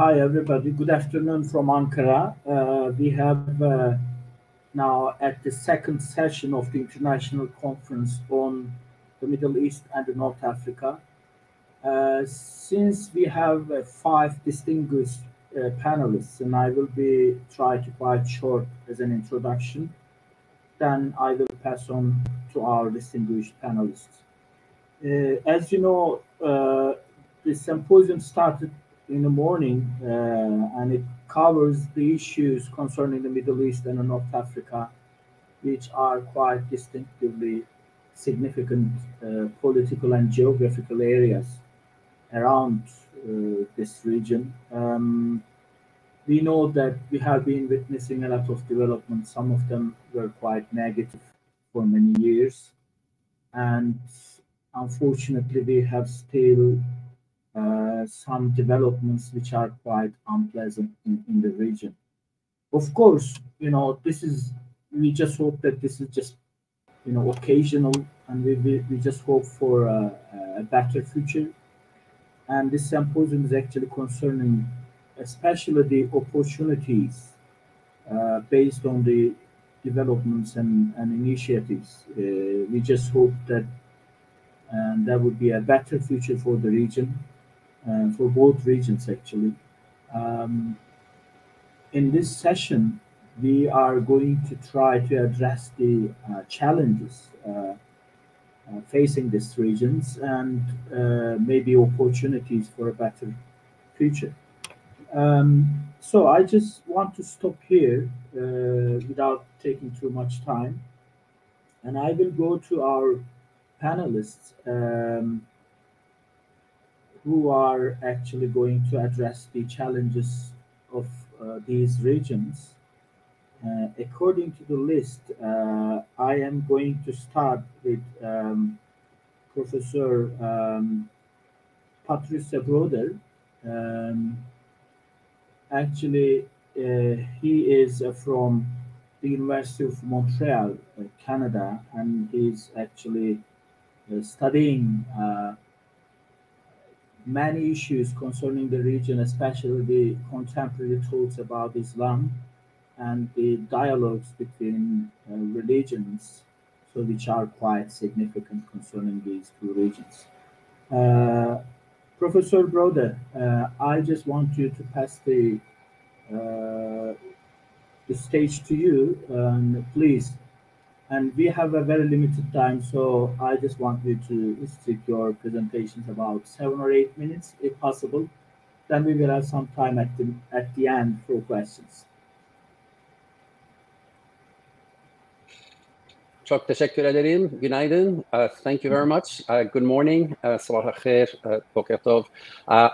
Hi, everybody. Good afternoon from Ankara. We have now at the second session of the International Conference on the Middle East and North Africa. Since we have five distinguished panelists, and I will be try to quite short as an introduction, then I will pass on to our distinguished panelists. As you know, the symposium started in the morning, and it covers the issues concerning the Middle East and North Africa, which are quite distinctively significant political and geographical areas around this region. We know that we have been witnessing a lot of developments. Some of them were quite negative for many years, and unfortunately, we have still some developments which are quite unpleasant in the region. Of course, this is, we just hope that this is just, occasional, and we just hope for a better future. And this symposium is actually concerning especially the opportunities based on the developments and initiatives. We just hope that there would be a better future for the region, for both regions actually. In this session, we are going to try to address the challenges facing these regions and maybe opportunities for a better future. So I just want to stop here without taking too much time, and I will go to our panelists who are actually going to address the challenges of these regions. According to the list, I am going to start with Professor Patrice Broder. Actually, he is from the University of Montreal, Canada, and he's actually studying many issues concerning the region, especially the contemporary thoughts about Islam and the dialogues between religions, so which are quite significant concerning these two regions. Professor Broder, I just want you to pass the stage to you, please. And we have a very limited time, so I just want you to restrict your presentations about 7 or 8 minutes, if possible. Then we will have some time at the end for questions. Çok teşekkür ederim. Günaydın. Thank you very much. Good morning. Sabah al khair. Boker tov.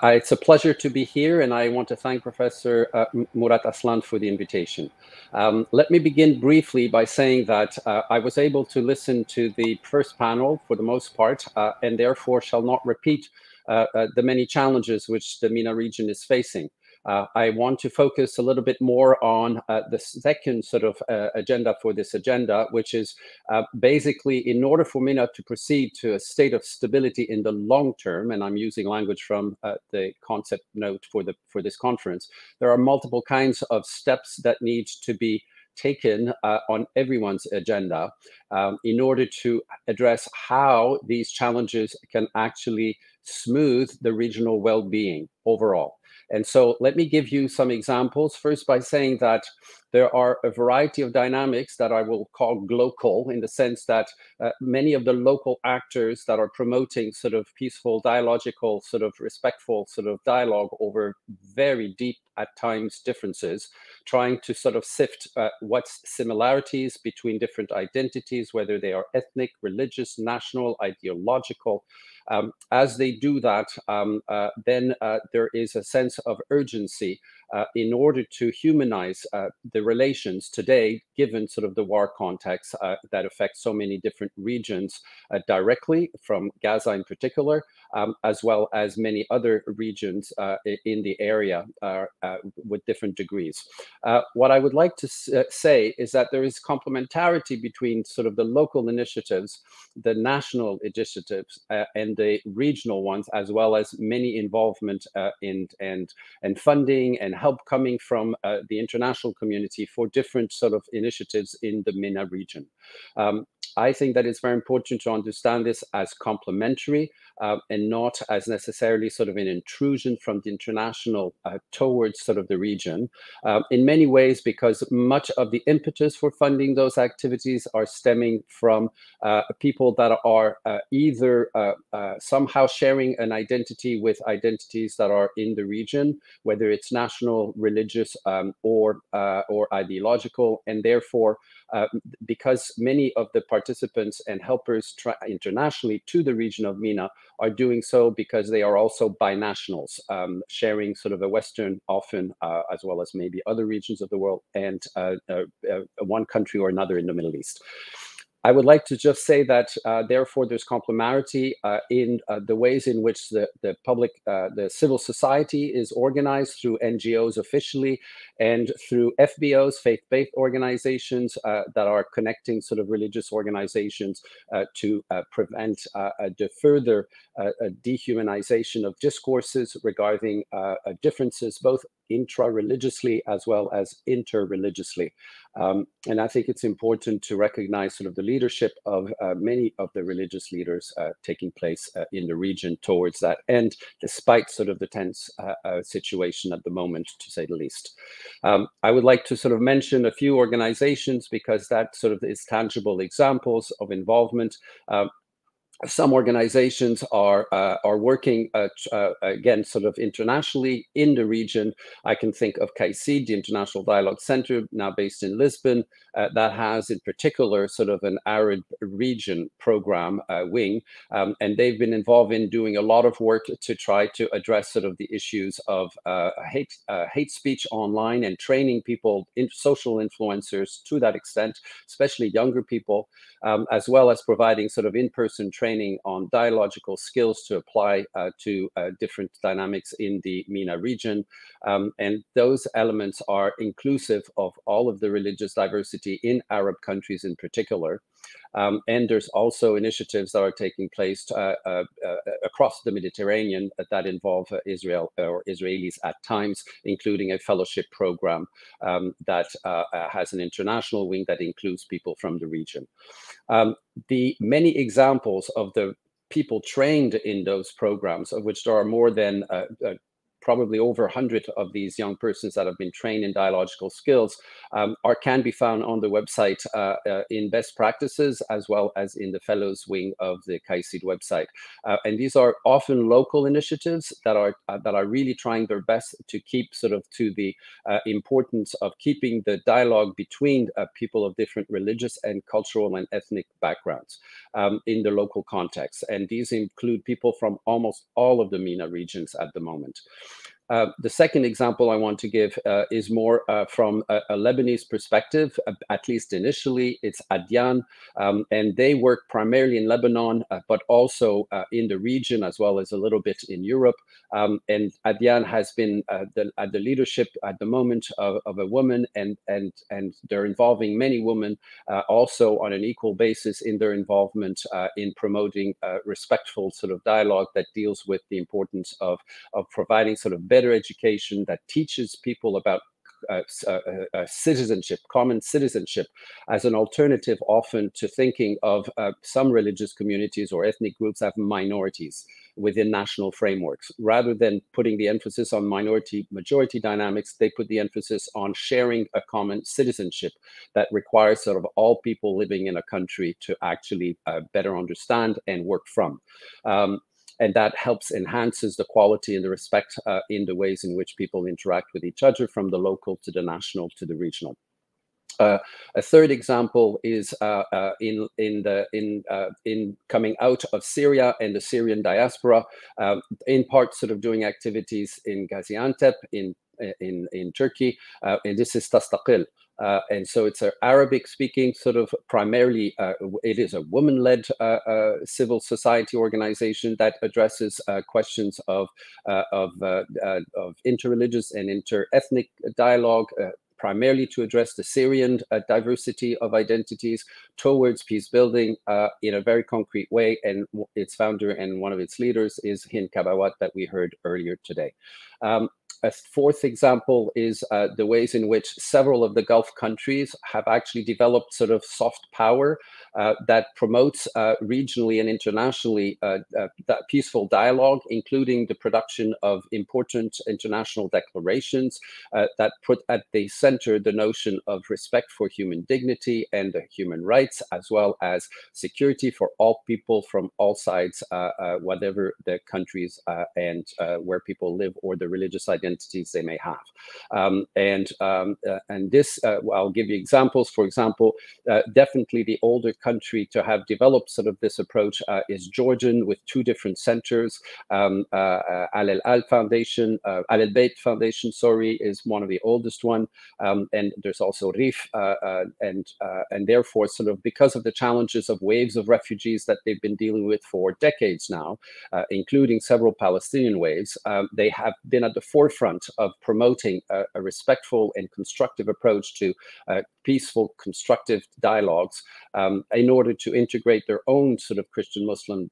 It's a pleasure to be here, and I want to thank Professor Murat Aslan for the invitation. Let me begin briefly by saying that I was able to listen to the first panel for the most part, and therefore shall not repeat the many challenges which the MENA region is facing. I want to focus a little bit more on the second sort of agenda for this agenda, which is basically in order for MENA to proceed to a state of stability in the long term, and I'm using language from the concept note for this conference, there are multiple kinds of steps that need to be taken on everyone's agenda in order to address how these challenges can actually smooth the regional well-being overall. And so let me give you some examples, first by saying that there are a variety of dynamics that I will call glocal, in the sense that many of the local actors that are promoting sort of peaceful, dialogical, sort of respectful sort of dialogue over very deep, at times, differences, trying to sort of sift what's similarities between different identities, whether they are ethnic, religious, national, ideological. As they do that, then there is a sense of urgency in order to humanize the relations today, given sort of the war context that affects so many different regions directly, from Gaza in particular, as well as many other regions in the area with different degrees. What I would like to say is that there is complementarity between sort of the local initiatives, the national initiatives, and the regional ones, as well as many involvement and funding and help coming from the international community for different sort of initiatives in the MENA region. I think that it's very important to understand this as complementary and not as necessarily sort of an intrusion from the international towards sort of the region. In many ways, because much of the impetus for funding those activities are stemming from people that are either somehow sharing an identity with identities that are in the region, whether it's national, religious, or ideological, and therefore, because many of the participants and helpers internationally to the region of MENA are doing so because they are also binationals, sharing sort of a Western often, as well as maybe other regions of the world, and one country or another in the Middle East. I would like to just say that, therefore, there's complementarity in the ways in which the civil society is organized through NGOs officially and through FBOs, faith-based organizations that are connecting sort of religious organizations to prevent the further dehumanization of discourses regarding differences, both intra-religiously as well as inter-religiously. And I think it's important to recognize sort of the leadership of many of the religious leaders taking place in the region towards that end, despite sort of the tense situation at the moment, to say the least. I would like to sort of mention a few organizations because that sort of is tangible examples of involvement. Some organizations are working again sort of internationally in the region. I can think of CAICID, the International Dialogue Center, now based in Lisbon, that has in particular sort of an Arab region program wing, and they've been involved in doing a lot of work to try to address sort of the issues of hate speech online and training people, social influencers to that extent, especially younger people, as well as providing sort of in-person training on dialogical skills to apply to different dynamics in the MENA region. And those elements are inclusive of all of the religious diversity in Arab countries in particular. And there's also initiatives that are taking place across the Mediterranean that involve Israel or Israelis at times, including a fellowship program that has an international wing that includes people from the region. The many examples of the people trained in those programs, of which there are more than probably over 100 of these young persons that have been trained in dialogical skills can be found on the website in best practices, as well as in the fellows wing of the CAICID website. And these are often local initiatives that are really trying their best to keep sort of to the importance of keeping the dialogue between people of different religious and cultural and ethnic backgrounds in the local context. And these include people from almost all of the MENA regions at the moment. The second example I want to give is more from a Lebanese perspective, at least initially. It's Adyan, and they work primarily in Lebanon, but also in the region, as well as a little bit in Europe. And Adyan has been at the leadership at the moment of a woman, and they're involving many women also on an equal basis in their involvement in promoting respectful sort of dialogue that deals with the importance of providing sort of better education that teaches people about citizenship, common citizenship, as an alternative often to thinking of some religious communities or ethnic groups as minorities within national frameworks. Rather than putting the emphasis on minority-majority dynamics, they put the emphasis on sharing a common citizenship that requires sort of all people living in a country to actually better understand and work from. And that enhances the quality and the respect in the ways in which people interact with each other, from the local to the national to the regional. A third example is in coming out of Syria and the Syrian diaspora, in part sort of doing activities in Gaziantep, in in Turkey, and this is Tastaqil. And so it's an Arabic-speaking sort of primarily, it is a woman-led civil society organization that addresses questions of interreligious and inter-ethnic dialogue, primarily to address the Syrian diversity of identities towards peace building in a very concrete way. And its founder and one of its leaders is Hind Kabawat that we heard earlier today. A fourth example is the ways in which several of the Gulf countries have actually developed sort of soft power that promotes regionally and internationally that peaceful dialogue, including the production of important international declarations that put at the center the notion of respect for human dignity and human rights, as well as security for all people from all sides, whatever the countries and where people live or the religious identities they may have. And this, I'll give you examples. For example, definitely the older country to have developed sort of this approach is Jordan, with two different centers. Al Foundation, Al Bayt Foundation, sorry, is one of the oldest one. And there's also Rif, and therefore sort of because of the challenges of waves of refugees that they've been dealing with for decades now, including several Palestinian waves, they have been at the forefront of promoting a respectful and constructive approach to peaceful, constructive dialogues in order to integrate their own sort of Christian-Muslim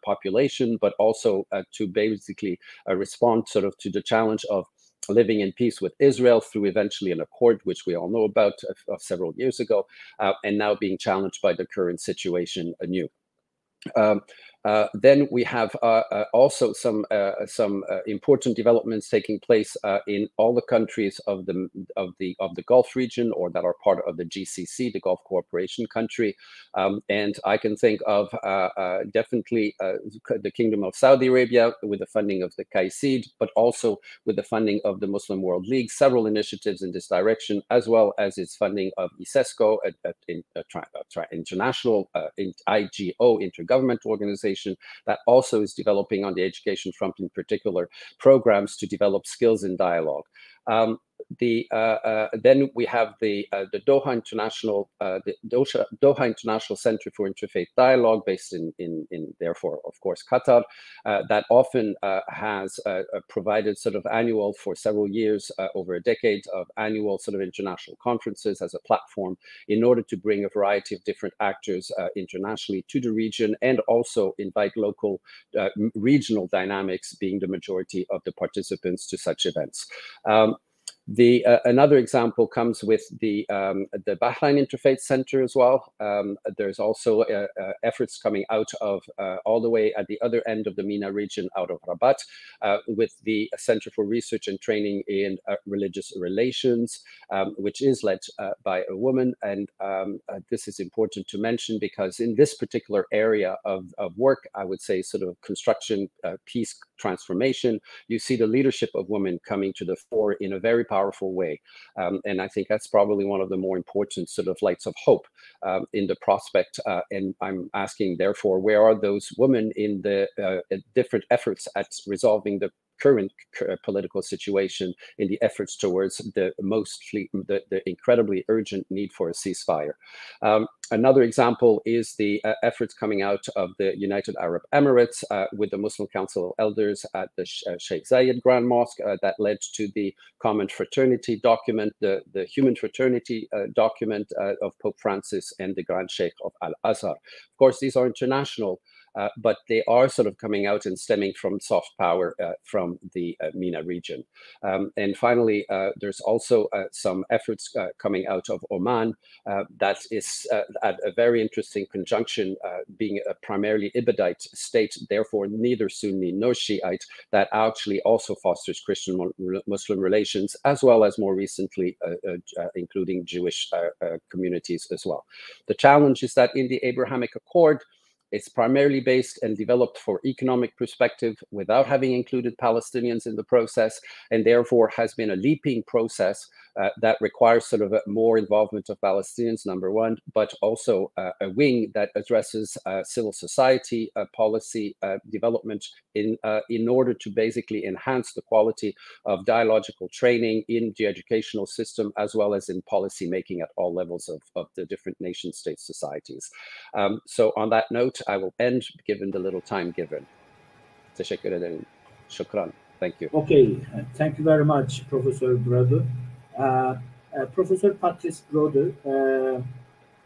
population, but also to basically respond sort of to the challenge of living in peace with Israel through eventually an accord, which we all know about several years ago, and now being challenged by the current situation anew. Then we have also some important developments taking place in all the countries of the Gulf region, or that are part of the GCC, the Gulf Cooperation country. And I can think of definitely the Kingdom of Saudi Arabia with the funding of the CAICID, but also with the funding of the Muslim World League, several initiatives in this direction, as well as its funding of ISESCO, international IGO, intergovernmental organization, that also is developing on the education front in particular programs to develop skills in dialogue. Then we have the Doha International Center for Interfaith Dialogue, based in therefore, of course, Qatar, that often has provided sort of annual, for several years, over a decade, of annual sort of international conferences as a platform in order to bring a variety of different actors internationally to the region, and also invite local regional dynamics being the majority of the participants to such events. Another example comes with the Bahrain Interfaith Center as well. There's also efforts coming out of all the way at the other end of the MENA region, out of Rabat, with the Center for Research and Training in Religious Relations, which is led by a woman. And this is important to mention because in this particular area of work, I would say sort of construction, peace, transformation, you see the leadership of women coming to the fore in a very powerful way. And I think that's probably one of the more important sort of lights of hope in the prospect. And I'm asking, therefore, where are those women in the different efforts at resolving the current political situation, in the efforts towards the incredibly urgent need for a ceasefire? Another example is the efforts coming out of the United Arab Emirates with the Muslim Council of Elders at the Sheikh Zayed Grand Mosque that led to the Common Fraternity document, the Human Fraternity document of Pope Francis and the Grand Sheikh of Al-Azhar. Of course, these are international, but they are sort of coming out and stemming from soft power from the MENA region. And finally, there's also some efforts coming out of Oman that is at a very interesting conjunction, being a primarily Ibadite state, therefore neither Sunni nor Shiite, that actually also fosters Christian-Muslim relations, as well as more recently including Jewish communities as well. The challenge is that in the Abrahamic Accord, it's primarily based and developed for economic perspective without having included Palestinians in the process, and therefore has been a leaping process that requires sort of more involvement of Palestinians, number one, but also a wing that addresses civil society policy development in order to basically enhance the quality of dialogical training in the educational system, as well as in policy making at all levels of the different nation state societies. So on that note, I will end given the little time given. Teşekkür ederim. Shukran. Thank you. Okay, thank you very much, Professor Broder. Professor Patrice Broder,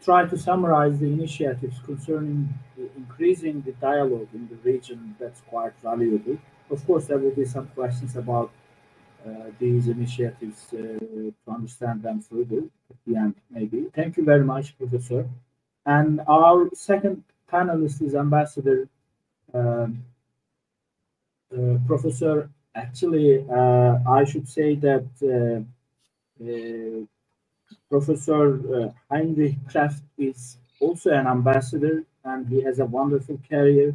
try to summarize the initiatives concerning increasing the dialogue in the region. That's quite valuable. Of course, there will be some questions about these initiatives to understand them further at the end, maybe. Thank you very much, Professor. And our second panelist is Ambassador Professor. Actually, I should say that Professor Heinrich Kraft is also an ambassador, and he has a wonderful career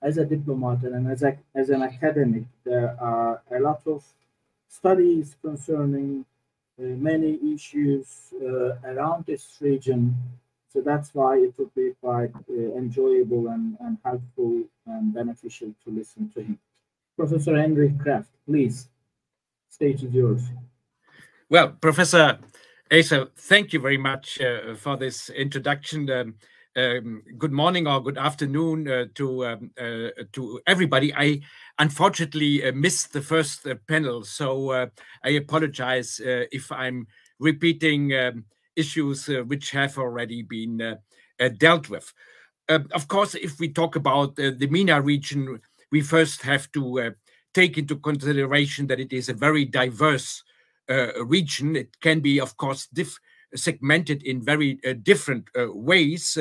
as a diplomat and as an academic. There are a lot of studies concerning many issues around this region. So that's why it would be quite enjoyable and helpful and beneficial to listen to him. Professor Heinrich Kraft, please, stage is yours. Well, Professor Asa, thank you very much for this introduction. Good morning or good afternoon to everybody. I unfortunately missed the first panel, so I apologize if I'm repeating issues which have already been dealt with. Of course, if we talk about the MENA region, we first have to take into consideration that it is a very diverse region. It can be, of course, segmented in very different ways,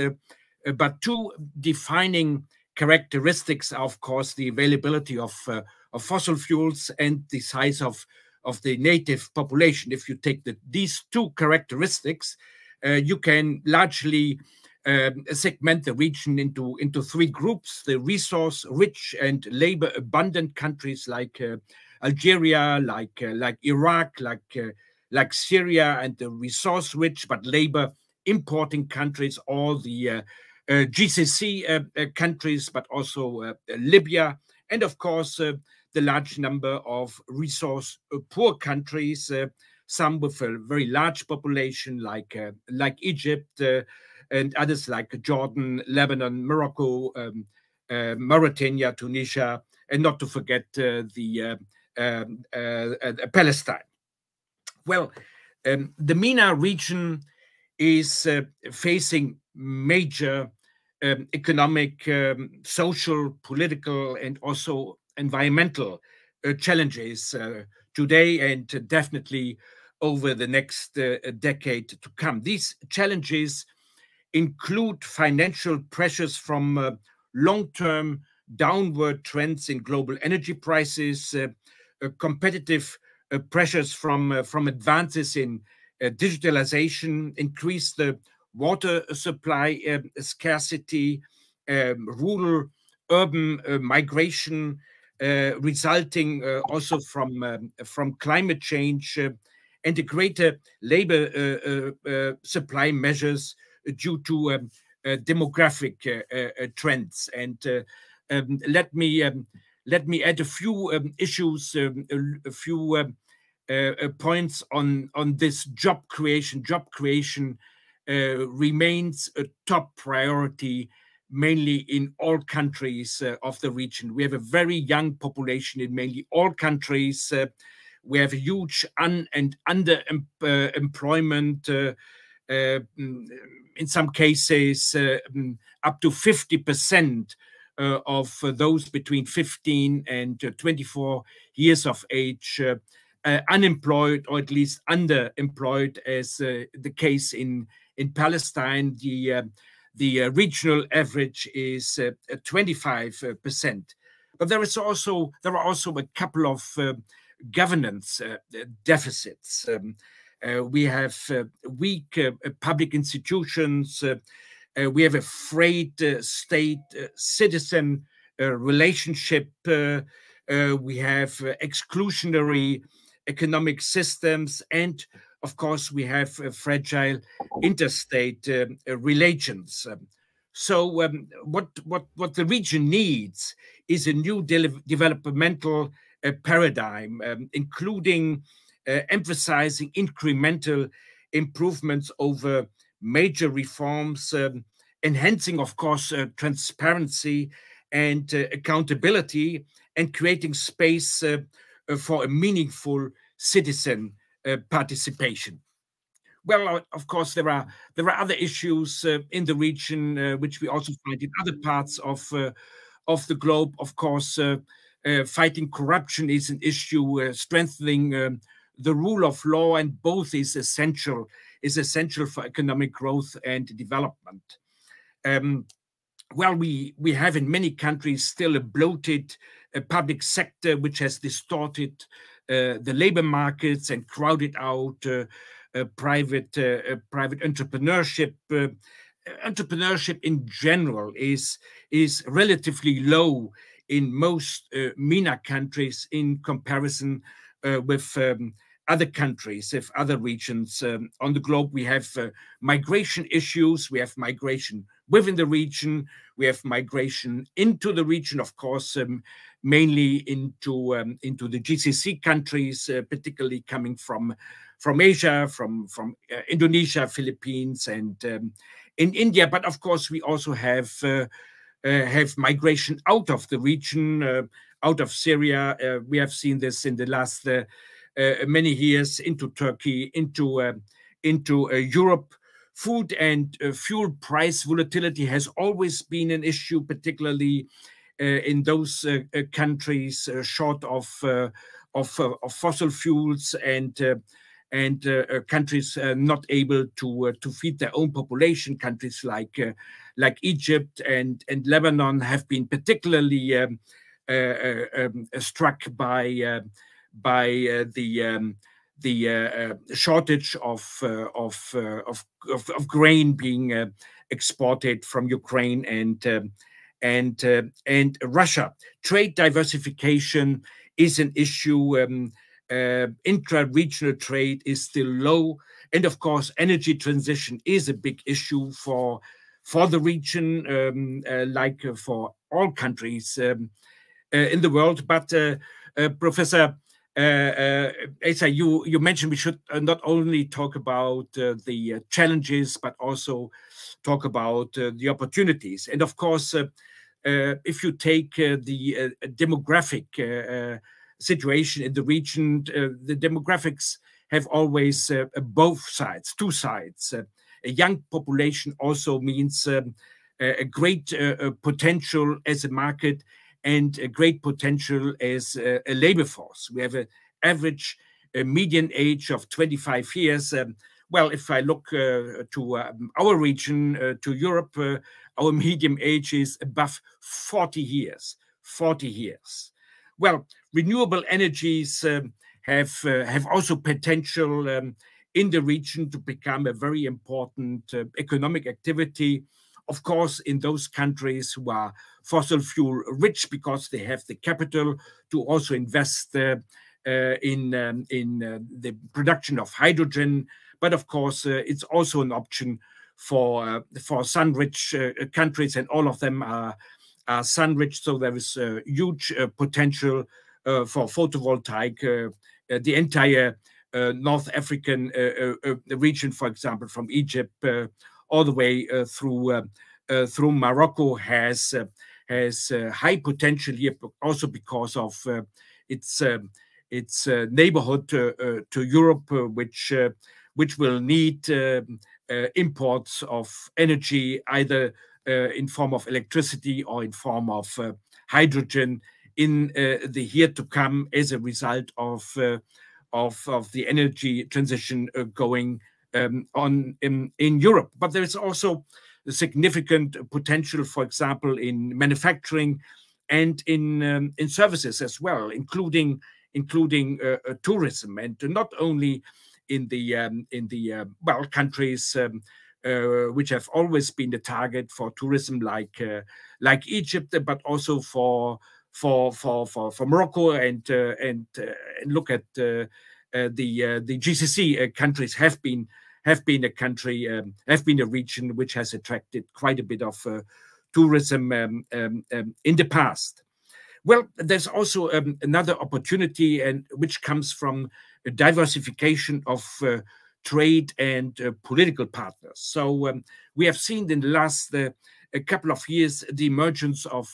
but two defining characteristics are, of course, the availability of fossil fuels and the size of the native population. If you take these two characteristics, you can largely segment the region into three groups: the resource-rich and labor-abundant countries like Algeria, like Iraq, like Syria, and the resource-rich but labor-importing countries, all the GCC countries, but also Libya, and of course the large number of resource-poor countries, some with a very large population like Egypt, and others like Jordan, Lebanon, Morocco, Mauritania, Tunisia, and not to forget Palestine. Well, the MENA region is facing major economic, social, political, and also environmental challenges today and definitely over the next decade to come. These challenges include financial pressures from long-term downward trends in global energy prices, competitive pressures from advances in digitalization, increase the water supply scarcity, rural-urban migration, resulting also from climate change, and a greater labor supply measures due to demographic trends. And let me add a few issues, a few points on this job creation. Job creation remains a top priority, mainly in all countries of the region. We have a very young population in mainly all countries. We have a huge underemployment. In some cases, up to 50% of those between 15 and 24 years of age unemployed, or at least underemployed, as the case in Palestine. The regional average is 25%. But there are also a couple of governance deficits. We have weak public institutions. We have a frayed state-citizen relationship. We have exclusionary economic systems, and of course, we have fragile interstate relations. What the region needs is a new developmental paradigm, including emphasizing incremental improvements over major reforms, enhancing, of course, transparency and accountability, and creating space for a meaningful citizen participation. Well, of course, there are other issues in the region which we also find in other parts of the globe. Of course, fighting corruption is an issue, strengthening the rule of law, and both is essential for economic growth and development. Well, we have in many countries still a bloated public sector which has distorted the labor markets and crowded out private entrepreneurship. Entrepreneurship in general is relatively low in most MENA countries in comparison with other countries, if other regions on the globe. We have migration issues, we have migration within the region, we have migration into the region, of course, mainly into the GCC countries, particularly coming from Asia, from Indonesia, Philippines, and in India. But of course, we also have migration out of the region, out of Syria. We have seen this in the last many years into Turkey, into Europe. Food and fuel price volatility has always been an issue, particularly in those countries short of fossil fuels, and countries not able to feed their own population. Countries like Egypt and Lebanon have been particularly struck by the shortage of grain being exported from Ukraine and Russia. Trade diversification is an issue. Intra-regional trade is still low, and of course, energy transition is a big issue for the region, like for all countries in the world. But Professor Asa, you mentioned we should not only talk about the challenges, but also talk about the opportunities. And of course, if you take the demographic situation in the region, the demographics have always both sides, two sides. A young population also means a great potential as a market, and a great potential as a labor force. We have an average median age of 25 years. Well, if I look to our region, to Europe, our median age is above 40 years. 40 years. Well, renewable energies have also potential in the region to become a very important economic activity. Of course, in those countries who are fossil fuel rich, because they have the capital to also invest in the production of hydrogen. But of course, it's also an option for sun-rich countries, and all of them are sun-rich. So there is a huge potential for photovoltaic. The entire North African region, for example, from Egypt all the way through Morocco has high potential here, also because of its neighborhood to Europe, which will need imports of energy, either in form of electricity or in form of hydrogen in the year to come, as a result of the energy transition going on in Europe. But there is also a significant potential, for example, in manufacturing and in services as well, including tourism, and not only in the countries which have always been the target for tourism, like Egypt, but also for Morocco, and look at the GCC countries have been a country, have been a region which has attracted quite a bit of tourism in the past. Well, there's also another opportunity, and which comes from a diversification of trade and political partners. So we have seen in the last a couple of years the emergence of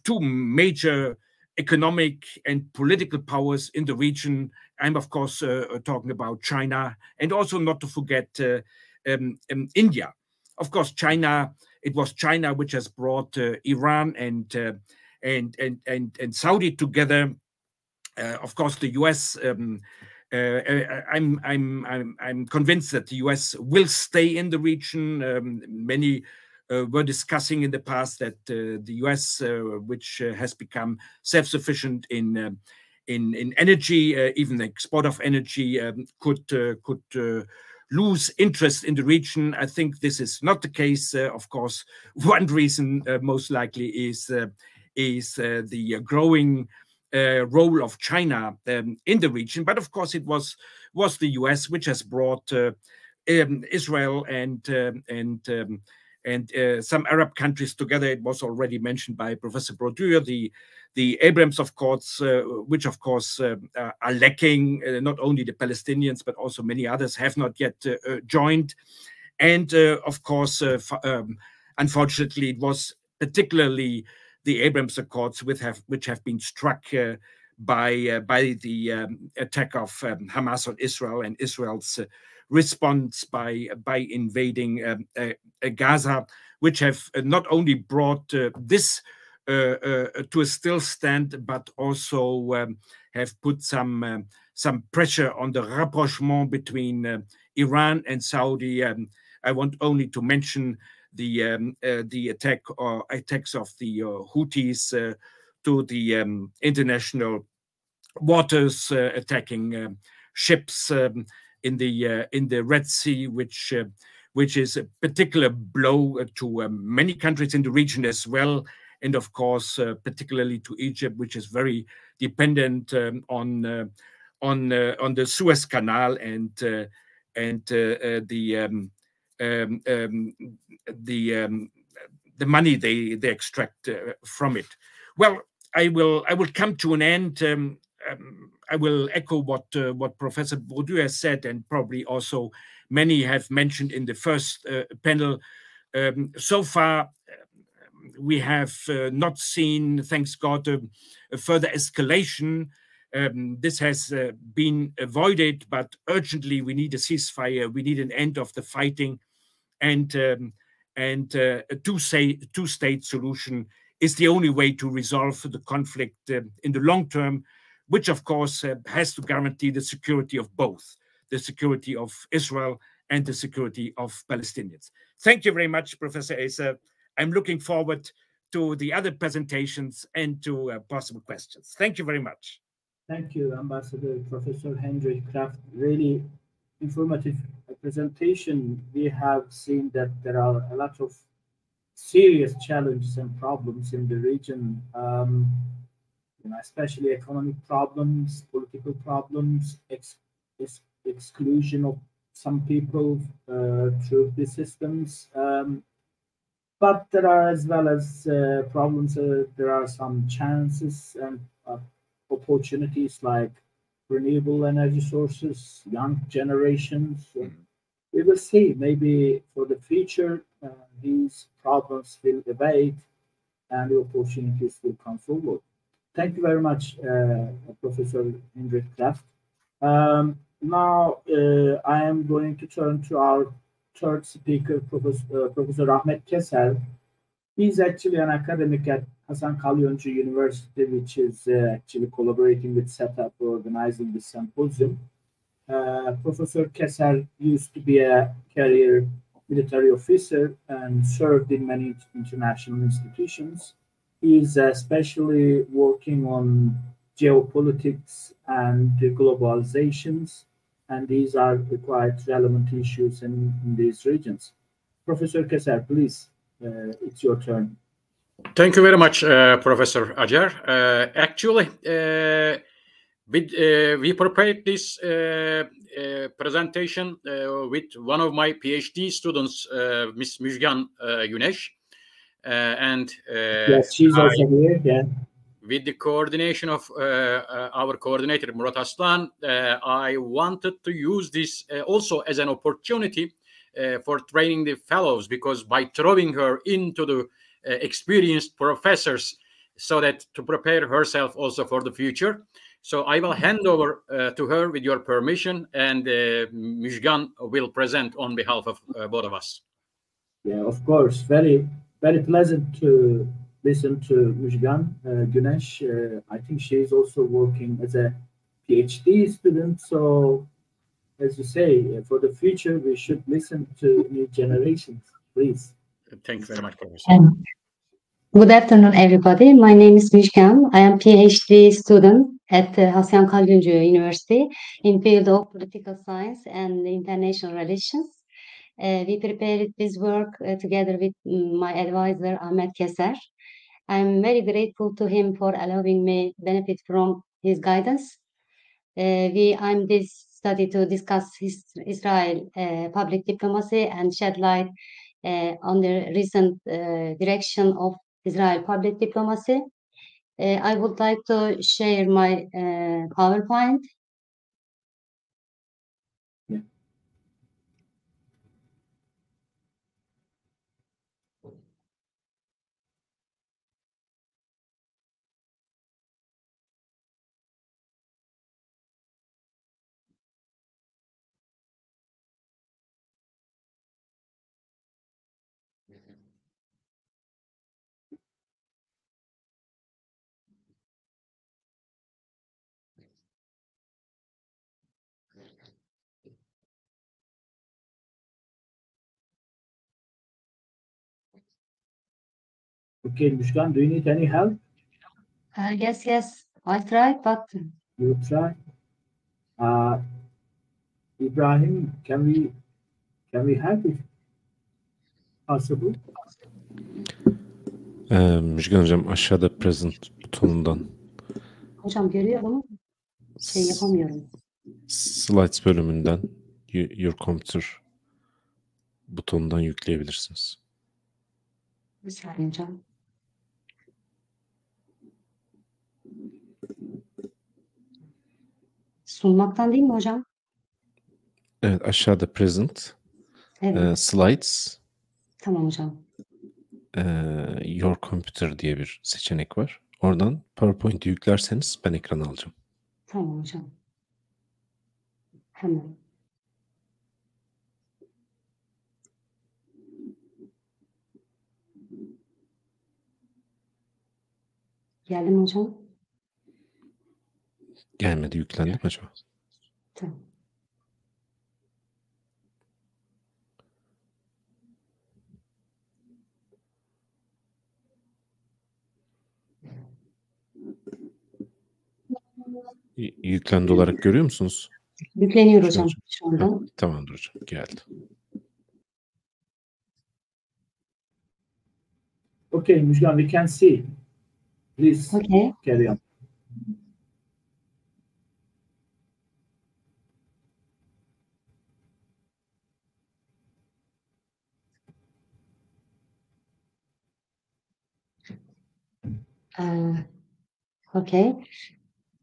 two major economic and political powers in the region. I'm of course talking about China, and also not to forget India. Of course, China. It was China which has brought Iran and Saudi together. Of course, the U.S. I'm convinced that the U.S. will stay in the region. Many were discussing in the past that the U.S., which has become self-sufficient in energy, even the export of energy, could lose interest in the region. I think this is not the case. Of course, one reason most likely is the growing role of China in the region. But of course, it was the U.S. which has brought Israel and some Arab countries together. It was already mentioned by Professor Brodeur, the Abrahams Accords, which of course are lacking. Not only the Palestinians, but also many others have not yet joined. And of course, unfortunately, it was particularly the Abrahams Accords which have been struck by the attack of Hamas on Israel, and Israel's response by invading Gaza, which have not only brought this to a still stand, but also have put some pressure on the rapprochement between Iran and Saudi. I want only to mention the attacks of the Houthis to the international waters, attacking ships in the Red Sea, which is a particular blow to many countries in the region as well, and of course particularly to Egypt, which is very dependent on the Suez Canal and the money they extract from it. Well, I will come to an end. I will echo what Professor Brodeur has said, and probably also many have mentioned in the first panel. So far, we have not seen, thanks God, a further escalation. This has been avoided, but urgently we need a ceasefire. We need an end of the fighting, and a two-state solution is the only way to resolve the conflict in the long term, which of course has to guarantee the security of both, the security of Israel and the security of Palestinians. Thank you very much, Professor Acer. I'm looking forward to the other presentations and to possible questions. Thank you very much. Thank you, Ambassador Professor Hendrik Kraft. Really informative presentation. We have seen that there are a lot of serious challenges and problems in the region, especially economic problems, political problems, exclusion of some people through the systems. But there are, as well as problems, there are some chances and opportunities like renewable energy sources, young generations. We will see. Maybe for the future, these problems will abate and the opportunities will come forward. Thank you very much, Professor Hendrik Kraft. Now, I am going to turn to our third speaker, Professor Ahmet Keser. He's actually an academic at Hasan Kalyoncu University, which is actually collaborating with SETA for organizing this symposium. Professor Keser used to be a career military officer and served in many international institutions. He is especially working on geopolitics and globalizations, and these are quite relevant issues in these regions. Professor Keser, please, it's your turn. Thank you very much, Professor Acar. Actually, We prepared this presentation with one of my PhD students, Ms. Müjgan Güneş, and yes, she's also here. Yeah. With the coordination of our coordinator Murat Aslan, I wanted to use this also as an opportunity for training the fellows, because by throwing her into the experienced professors, so that to prepare herself also for the future. So I will hand over to her with your permission, and Müjgan will present on behalf of both of us. Yeah, of course. Very, very pleasant to listen to Müjgan Güneş. I think she is also working as a PhD student. So, as you say, for the future, we should listen to new generations, please. Thank you very much, Professor. Good afternoon, everybody. My name is Müjgan. I am PhD student at Hasyan Kalgüncu University in field of political science and international relations. We prepared this work together with my advisor, Ahmet Keser. I'm very grateful to him for allowing me benefit from his guidance. I'm this study to discuss Israel public diplomacy and shed light on the recent direction of Israel public diplomacy. I would like to share my PowerPoint. Yeah. Okay, Müjgan, do you need any help? Yes, I tried, but You try. Ibrahim, can we help if possible? Müjgan hocam aşağıda present butonundan. Hocam görüyorum ama yapamıyorum. Slides bölümünden your computer butonundan yükleyebilirsiniz. Bir saniye hocam. Sunmaktan değil mi hocam? Evet, aşağıda present, Evet. slides, Tamam hocam. your computer diye bir seçenek var. Oradan PowerPoint'i yüklerseniz ben ekranı alacağım. Tamam hocam. Hemen. Geldim hocam. Gelmedi, yüklendi mi acaba? Tamam. Yüklendi olarak görüyor musunuz? Yükleniyor hocam şu anda. Ha, tamamdır hocam, geldi. Okay, Müjgan, we can see. Please Okay. carry on. Okay.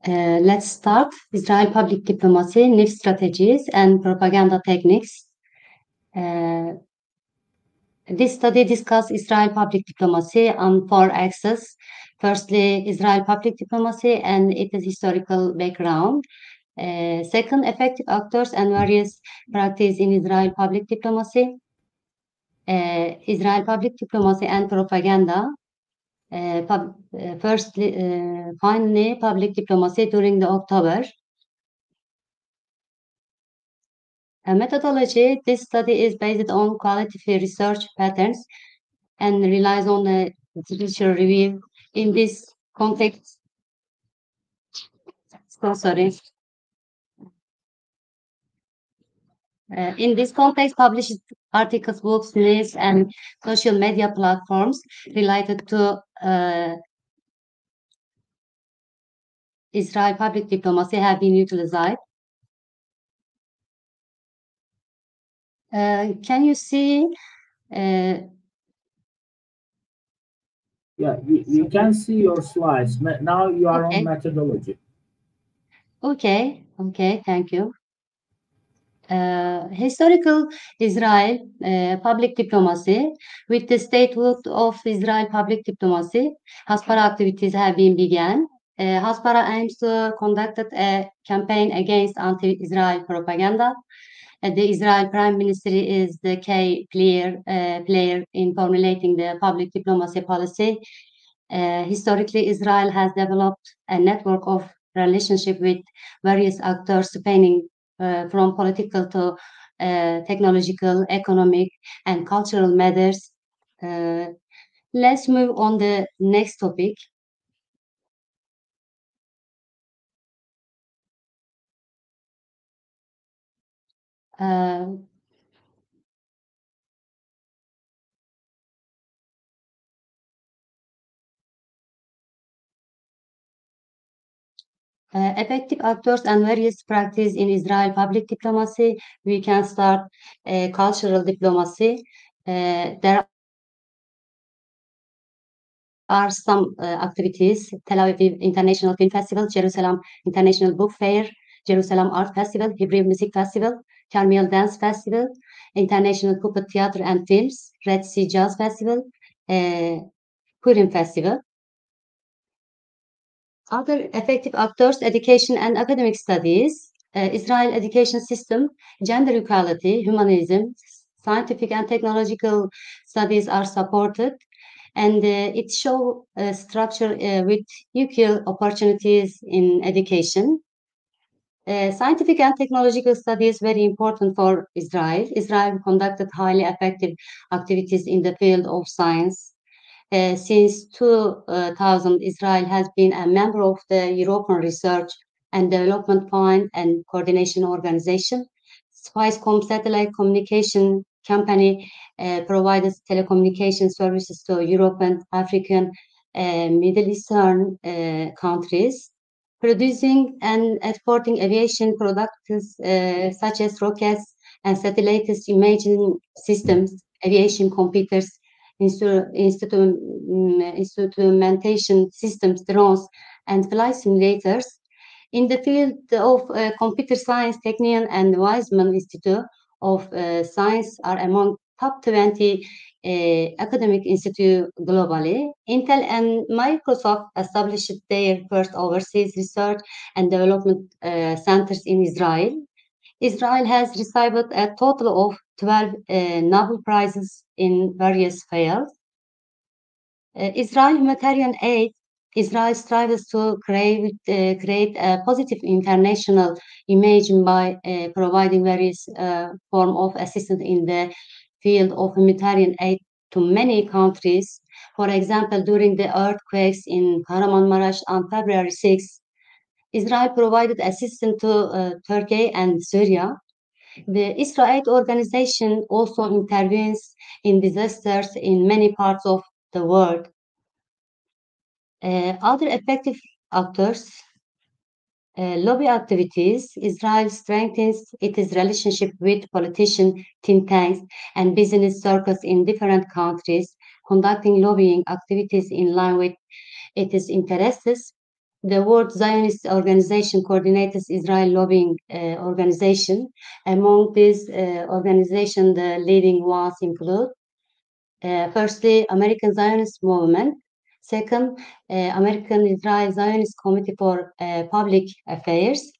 Let's start. Israel public diplomacy, new strategies and propaganda techniques. This study discusses Israel public diplomacy on 4 axes. Firstly, Israel public diplomacy and its historical background. Second, effective actors and various practices in Israel public diplomacy. Israel public diplomacy and propaganda. Finally, public diplomacy during the October. Methodology, this study is based on qualitative research patterns and relies on a literature review. In this context, published articles, books, news, and social media platforms related to Israel public diplomacy have been utilized. Can you see? Yeah, we can see your slides. Now you are on methodology. Okay, thank you. Historical Israel public diplomacy. With the statehood of Israel public diplomacy, Hasbara activities have been began. Hasbara aims to conduct a campaign against anti-Israel propaganda. The Israel Prime Minister is the key player in formulating the public diplomacy policy. Historically, Israel has developed a network of relationship with various actors spanning from political to technological, economic, and cultural matters. Let's move on the next topic. Effective actors and various practices in Israel public diplomacy. We can start cultural diplomacy. There are some activities: Tel Aviv International Film Festival, Jerusalem International Book Fair, Jerusalem Art Festival, Hebrew Music Festival, Carmel Dance Festival, International Puppet Theater and Films, Red Sea Jazz Festival, Purim Festival. Other effective actors, education and academic studies, Israel education system, gender equality, humanism, scientific and technological studies are supported, and it shows structure with equal opportunities in education. Scientific and technological studies very important for Israel. Israel conducted highly effective activities in the field of science. Since 2000, Israel has been a member of the European Research and Development Fund and Coordination Organization. Spicecom satellite communication company provides telecommunication services to European, African, Middle Eastern countries, producing and exporting aviation products such as rockets and satellite imaging systems, aviation computers, instrumentation systems, drones, and flight simulators. In the field of computer science, Technion and Weizmann Institute of Science are among top 20 academic institutes globally. Intel and Microsoft established their first overseas research and development centers in Israel. Israel has received a total of 12 Nobel Prizes in various fields. Israel humanitarian aid. Israel strives to create a positive international image by providing various forms of assistance in the field of humanitarian aid to many countries. For example, during the earthquakes in Kahramanmaraş on February 6, Israel provided assistance to Turkey and Syria. The Israel organization also intervenes in disasters in many parts of the world. Other effective actors, lobby activities. Israel strengthens its relationship with politicians, think tanks, and business circles in different countries, conducting lobbying activities in line with its interests. The World Zionist Organization coordinates Israel lobbying organization. Among these organizations, the leading ones include, firstly, American Zionist Movement. Second, American Israel Zionist Committee for Public Affairs.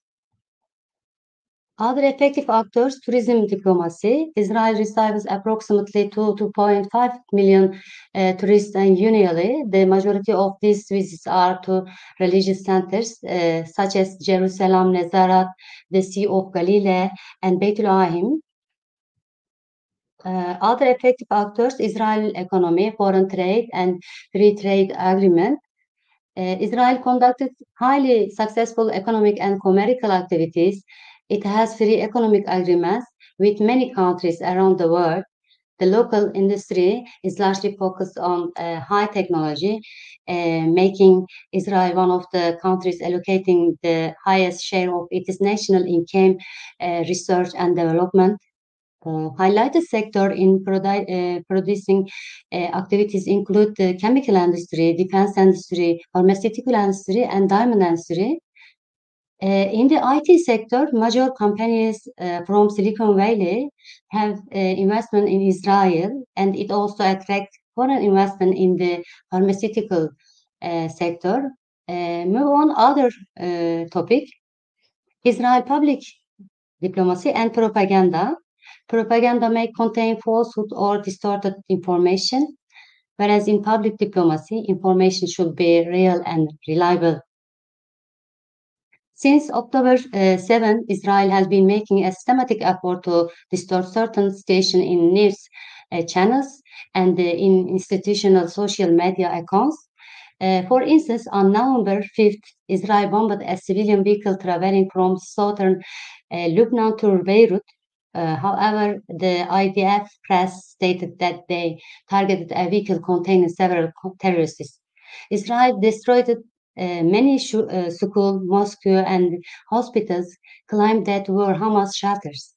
Other effective actors, tourism diplomacy. Israel receives approximately 2.5 million tourists annually. The majority of these visits are to religious centers such as Jerusalem, Nazareth, the Sea of Galilee, and Beit Lahim. Other effective actors, Israel economy, foreign trade, and free trade agreement. Israel conducted highly successful economic and commercial activities. It has free economic agreements with many countries around the world. the local industry is largely focused on high technology, making Israel one of the countries allocating the highest share of its national income, research and development. Highlighted sector in producing activities include the chemical industry, defense industry, pharmaceutical industry, and diamond industry. In the IT sector, major companies from Silicon Valley have investment in Israel, and it also attracts foreign investment in the pharmaceutical sector. Move on other topic, Israel public diplomacy and propaganda. Propaganda may contain falsehood or distorted information, whereas in public diplomacy, information should be real and reliable. Since October 7, Israel has been making a systematic effort to distort certain stations in news channels and in institutional social media accounts. For instance, on November 5th, Israel bombed a civilian vehicle traveling from southern Lebanon to Beirut. However, the IDF press stated that they targeted a vehicle containing several terrorists. Israel destroyed many schools, mosques, and hospitals, claimed that were Hamas shelters.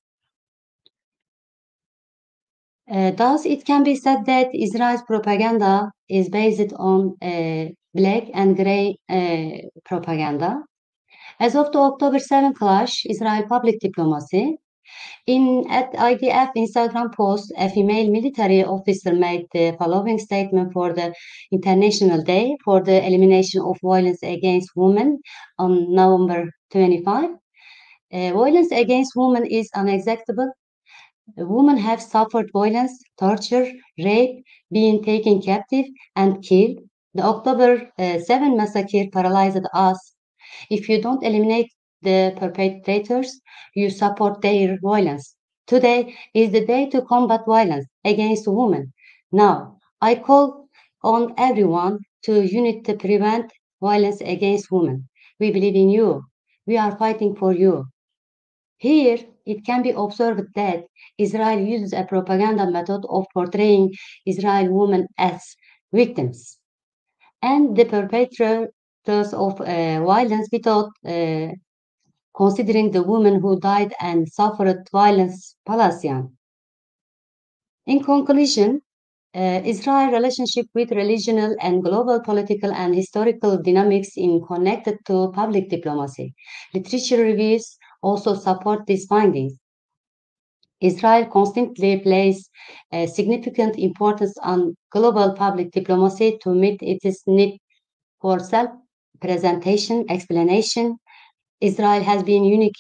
Thus, it can be said that Israel's propaganda is based on black and gray propaganda. As of the October 7 clash, Israel public diplomacy, at IDF Instagram post, a female military officer made the following statement for the International Day for the Elimination of Violence Against Women on November 25. Violence against women is unacceptable. Women have suffered violence, torture, rape, being taken captive, and killed. The October 7 massacre paralyzed us. If you don't eliminate the perpetrators, you support their violence. Today is the day to combat violence against women. Now, I call on everyone to unite to prevent violence against women. We believe in you. We are fighting for you. Here, it can be observed that Israel uses a propaganda method of portraying Israeli women as victims and the perpetrators of violence without considering the women who died and suffered violence Palestinian. In conclusion, Israel's relationship with regional and global political and historical dynamics is connected to public diplomacy. Literature reviews also support these findings. Israel constantly places significant importance on global public diplomacy to meet its need for self-presentation, explanation. Israel has been unique,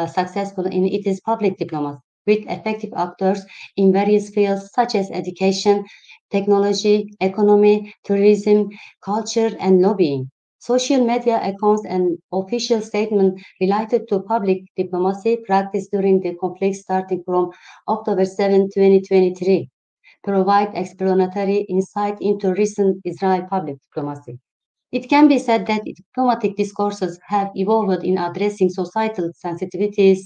successful in its public diplomacy, with effective actors in various fields such as education, technology, economy, tourism, culture, and lobbying. Social media accounts and official statements related to public diplomacy practiced during the conflict starting from October 7, 2023, provide explanatory insight into recent Israeli public diplomacy. It can be said that diplomatic discourses have evolved in addressing societal sensitivities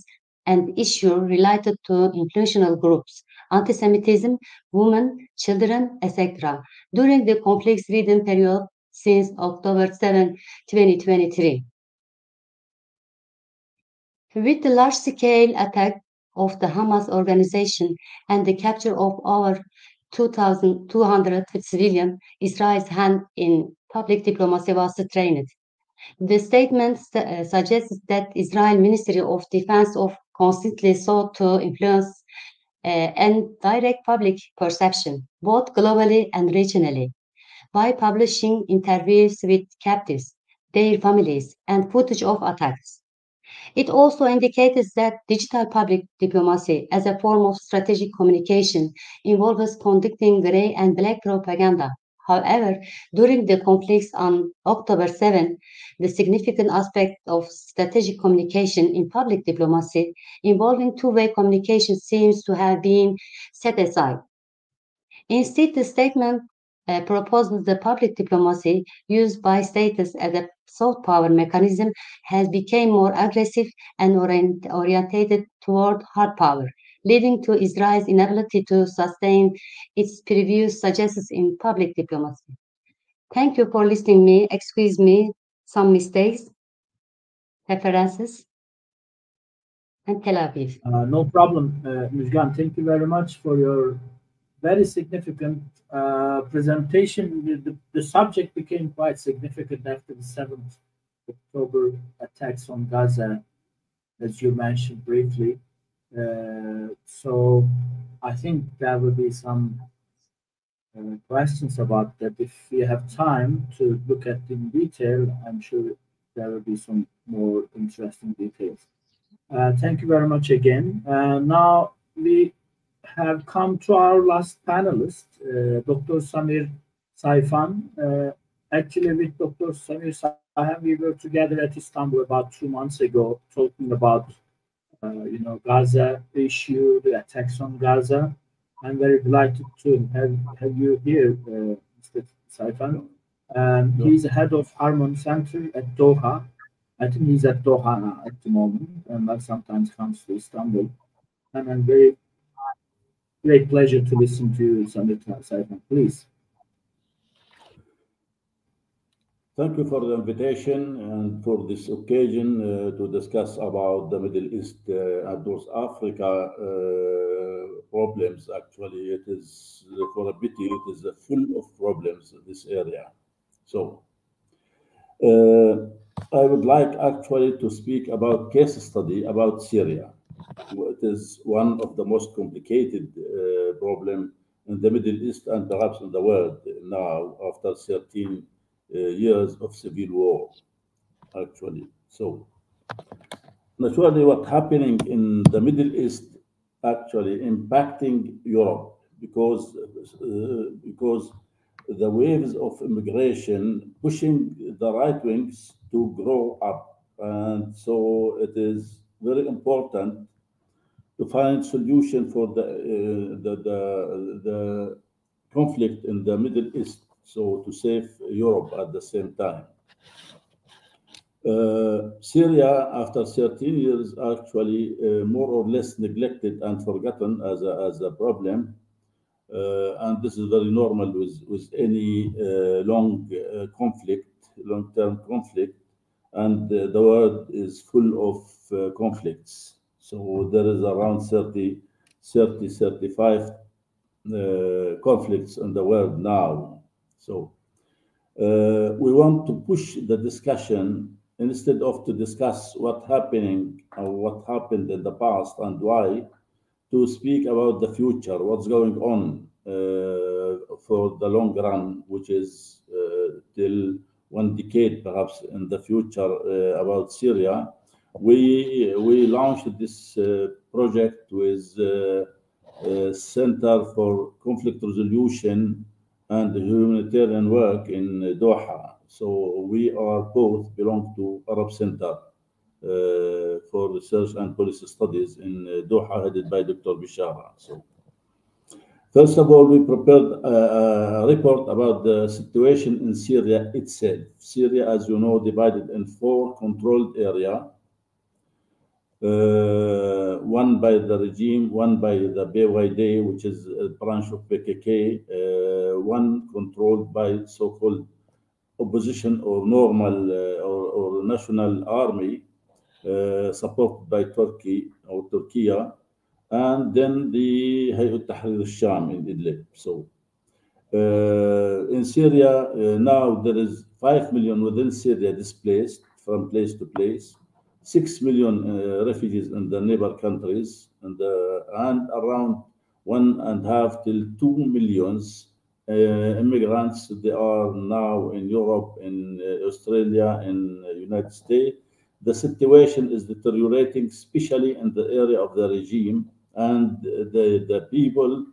and issues related to influential groups, anti-Semitism, women, children, etc., during the conflict-ridden period since October 7, 2023. With the large-scale attack of the Hamas organization and the capture of over 2,200 civilians, Israel's hand in public diplomacy was strained. The statement suggests that Israel Ministry of Defense constantly sought to influence and direct public perception, both globally and regionally, by publishing interviews with captives, their families, and footage of attacks. It also indicates that digital public diplomacy as a form of strategic communication involves conducting gray and black propaganda. However, during the conflicts on October 7, the significant aspect of strategic communication in public diplomacy involving two-way communication seems to have been set aside. Instead, the statement proposes the public diplomacy used by states as a soft power mechanism has become more aggressive and orientated toward hard power, leading to Israel's inability to sustain its previous successes in public diplomacy. Thank you for listening me. Excuse me, some mistakes, references, and Tel Aviv. No problem, Müjgan. Thank you very much for your very significant presentation. The subject became quite significant after the 7th October attacks on Gaza, as you mentioned briefly. So I think there will be some questions about that. If we have time to look at in detail, I'm sure there will be some more interesting details. Thank you very much again. Now we have come to our last panelist, Dr. Samir Sayfan. Actually, with Dr. Samir Sayfan, we were together at Istanbul about 2 months ago, talking about Gaza issue, the attacks on Gaza. I'm very delighted to have you here, Mr. Sayfan. He's the head of Harmon Center at Doha. I think he's at Doha at the moment, and that sometimes comes to Istanbul. And I'm very great pleasure to listen to you, Samir Sayfan. Please. Thank you for the invitation and for this occasion to discuss about the Middle East and North Africa problems. Actually, it is, for a pity, it is full of problems in this area. So, I would like actually to speak about case study about Syria. It is one of the most complicated problem in the Middle East and perhaps in the world now after 13 years of civil war, actually. So, naturally, what's happening in the Middle East actually impacting Europe because the waves of immigration pushing the right wings to grow up, and so it is very important to find solution for the conflict in the Middle East, so to save Europe at the same time. Syria, after 13 years, actually more or less neglected and forgotten as a problem, and this is very normal with any long-term conflict, and the world is full of conflicts. So there is around 35 conflicts in the world now. So we want to push the discussion instead of to discuss what's happening or what happened in the past and why, to speak about the future, what's going on for the long run, which is till 1 decade perhaps in the future about Syria. We launched this project with Center for Conflict Resolution and Humanitarian Work in Doha. So we are both belong to Arab Center for Research and Policy Studies in Doha, headed by Dr. Bishara. So, first of all, we prepared a report about the situation in Syria itself. Syria, as you know, divided in 4 controlled areas. One by the regime, one by the PYD, which is a branch of PKK, one controlled by so-called opposition or normal or national army, supported by Turkey or Turkey, and then the Hayat Tahrir al-Sham in Idlib. So in Syria, now there is 5 million within Syria displaced from place to place, 6 million refugees in the neighbor countries, and around 1.5 till 2 millions immigrants. They are now in Europe, in Australia, in the United States. The situation is deteriorating, especially in the area of the regime, and the people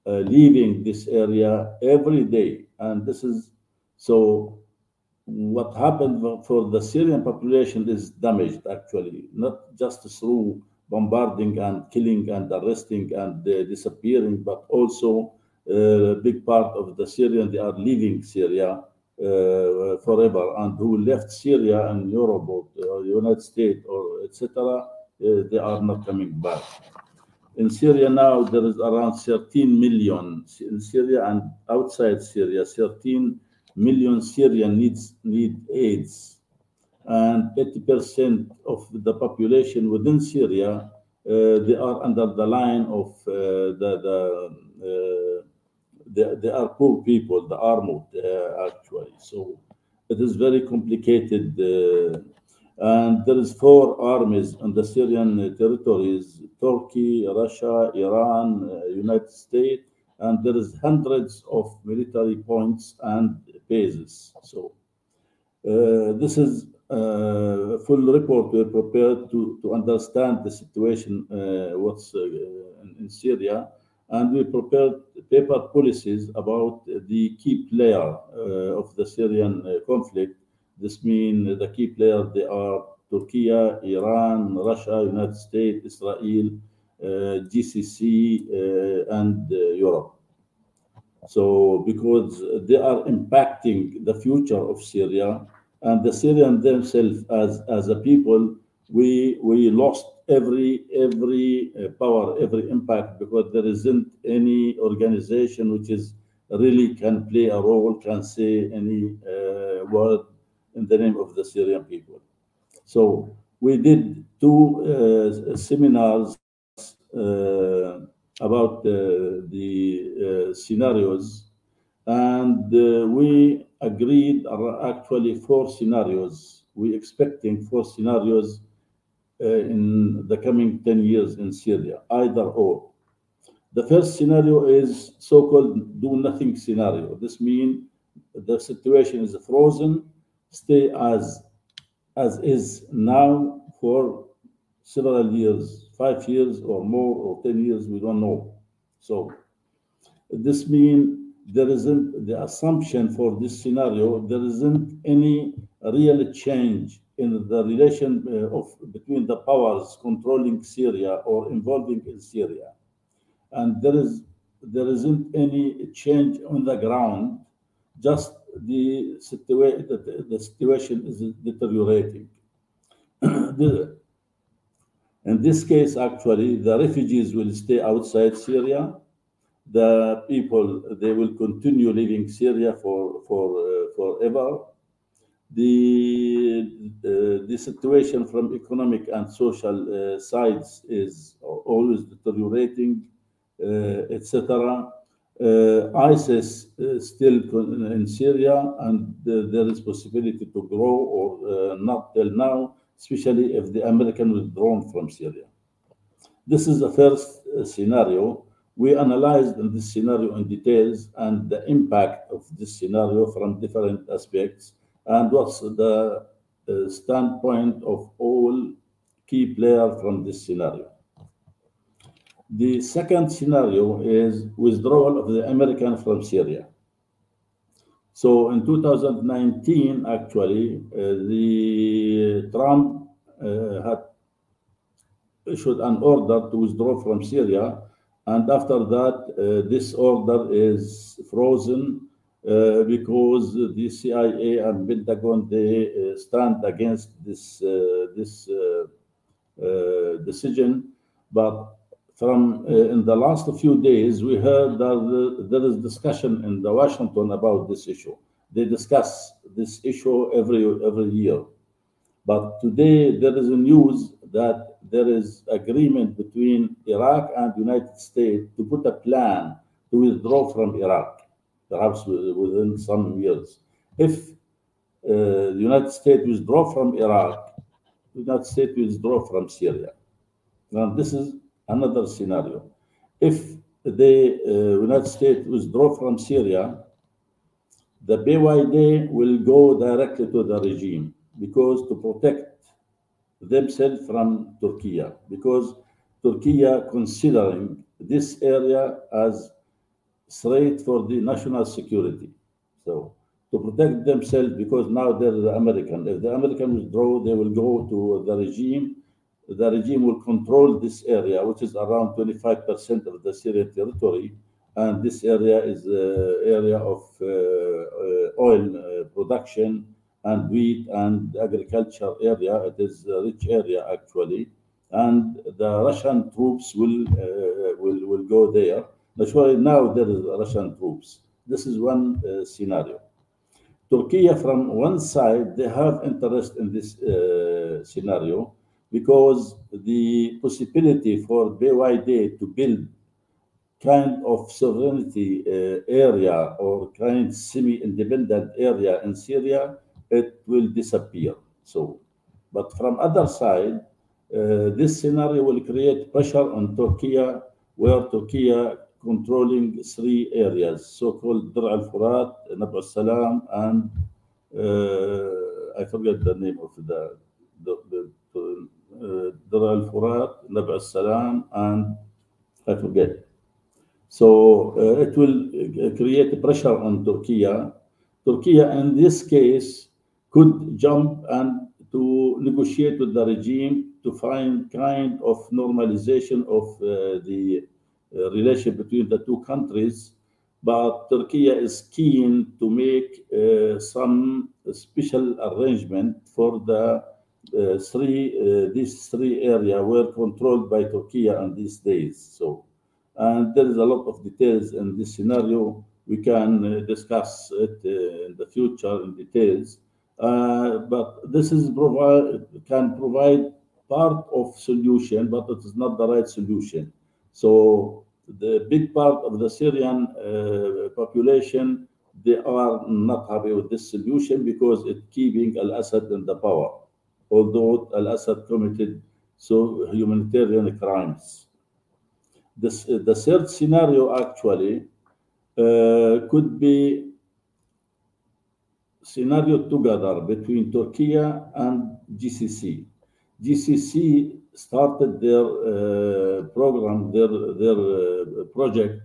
leaving this area every day. And this is so. What happened for the Syrian population is damaged, actually, not just through bombarding and killing and arresting and disappearing, but also a big part of the Syrian, they are leaving Syria forever, and who left Syria and Europe or United States or etc., they are not coming back. In Syria now, there is around 13 million in Syria, and outside Syria, 13 million Syrians need AIDS, and 80% of the population within Syria, they are under the line of they are poor people, the armed actually. So it is very complicated. And there is 4 armies on the Syrian territories: Turkey, Russia, Iran, United States, and there is hundreds of military points and bases. So this is a full report we prepared to understand the situation what's in Syria, and we prepared paper policies about the key player of the Syrian conflict. This means the key players, they are Turkey, Iran, Russia, United States, Israel, GCC, and Europe. So because they are impacting the future of Syria, and the Syrians themselves as a people, we lost every power, every impact, because there isn't any organization which is really can play a role, can say any word in the name of the Syrian people. So we did 2 seminars about the scenarios, and we agreed actually 4 scenarios. We expecting 4 scenarios in the coming 10 years in Syria, either or. The first scenario is so-called do-nothing scenario. This means the situation is frozen, stay as is now for several years, 5 years or more, or 10 years, we don't know. So this means there isn't the assumption for this scenario, there isn't any real change in the relation between the powers controlling Syria or involving in Syria. And there isn't any change on the ground, just the situation is deteriorating. In this case, actually, the refugees will stay outside Syria. The people, they will continue living Syria forever. The situation from economic and social sides is always deteriorating, etc. ISIS is still in Syria, and there is possibility to grow or not till now, especially if the American withdrawn from Syria. This is the first scenario. We analyzed in this scenario in details and the impact of this scenario from different aspects, and what's the standpoint of all key players from this scenario. The second scenario is withdrawal of the American from Syria. So in 2019, actually, the Trump had issued an order to withdraw from Syria, and after that, this order is frozen because the CIA and Pentagon, they stand against this decision. But from in the last few days, we heard that there is discussion in the Washington about this issue. They discuss this issue every year. But today there is a news that there is agreement between Iraq and United States to put a plan to withdraw from Iraq, perhaps within some years. If the United States withdraw from Iraq, the United States withdraw from Syria. Now this is another scenario. If the United States withdraw from Syria, the PYD will go directly to the regime, because to protect themselves from Turkey, because Turkey considering this area as threat for the national security. So to protect themselves, because now they're the American. If the American withdraw, they will go to the regime. The regime will control this area, which is around 25% of the Syrian territory. And this area is the area of oil production and wheat and agriculture area. It is a rich area, actually. and the Russian troops will go there. That's why now there is Russian troops. This is one scenario. Turkey, from one side, they have interest in this scenario because the possibility for BYD to build kind of sovereignty area or kind semi-independent area in Syria, it will disappear. So, but from other side, this scenario will create pressure on Turkey, where Turkey controlling 3 areas, so-called Dir al-Furat, Nab al-Salam, and I forget the name of the Dir al-Furat, Nab al-Salam, and I forget. So it will create pressure on Turkey. Turkey, in this case, could jump and to negotiate with the regime to find kind of normalization of the relation between the 2 countries. But Turkey is keen to make some special arrangement for the these 3 areas were controlled by Turkey in these days. So. And there is a lot of details in this scenario. We can discuss it in the future in details. But this is can provide part of solution, but it is not the right solution. So the big part of the Syrian population, they are not happy with this solution because it's keeping Al-Assad in the power, although Al-Assad committed humanitarian crimes. The third scenario actually could be scenario together between Turkey and GCC. GCC started their program, their project,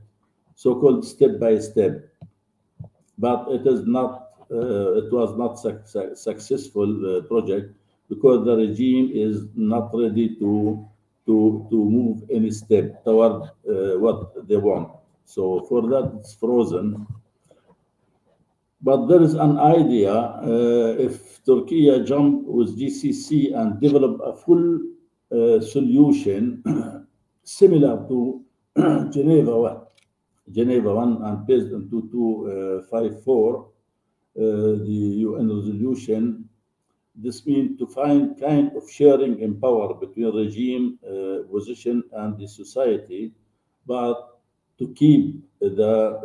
so-called step by step, but it is not. It was not successful project because the regime is not ready to move any step toward what they want. So for that, it's frozen. But there is an idea if Turkey jump with GCC and develop a full solution similar to Geneva 1 and based on 2254, the UN resolution. This means to find kind of sharing in power between regime position and the society, but to keep the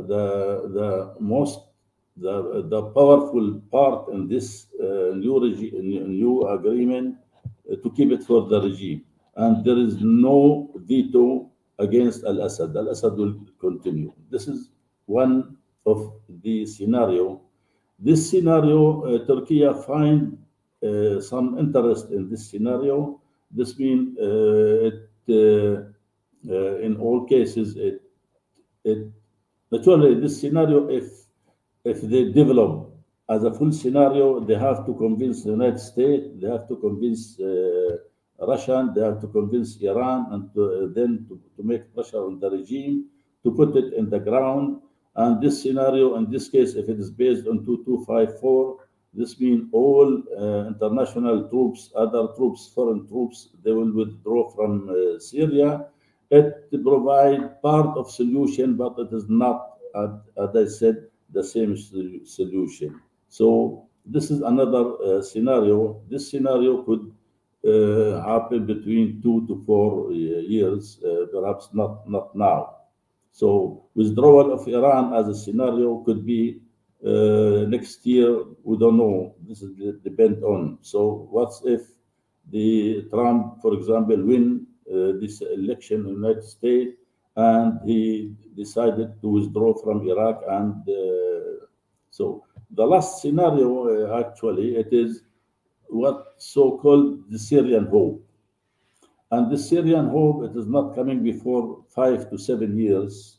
powerful part in this new agreement, to keep it for the regime. And there is no veto against Al-Assad. Al-Assad will continue. This is one of the scenario. This scenario, Turkey find some interest in this scenario. This means in all cases, naturally this scenario, if they develop as a full scenario, they have to convince the United States, they have to convince Russia, they have to convince Iran, and then to make pressure on the regime to put it in the ground. And this scenario, in this case, if it is based on 2254, this means all international troops, other troops, foreign troops, they will withdraw from Syria. It provides part of solution, but it is not, as I said, the same solution. So this is another scenario. This scenario could happen between 2 to 4 years, perhaps not now. So withdrawal of Iran as a scenario could be next year. We don't know. This is depend on. So what if the Trump, for example, win this election in the United States and he decided to withdraw from Iraq, and so the last scenario actually it is what so-called the Syrian hope. And the Syrian hope, it is not coming before 5 to 7 years.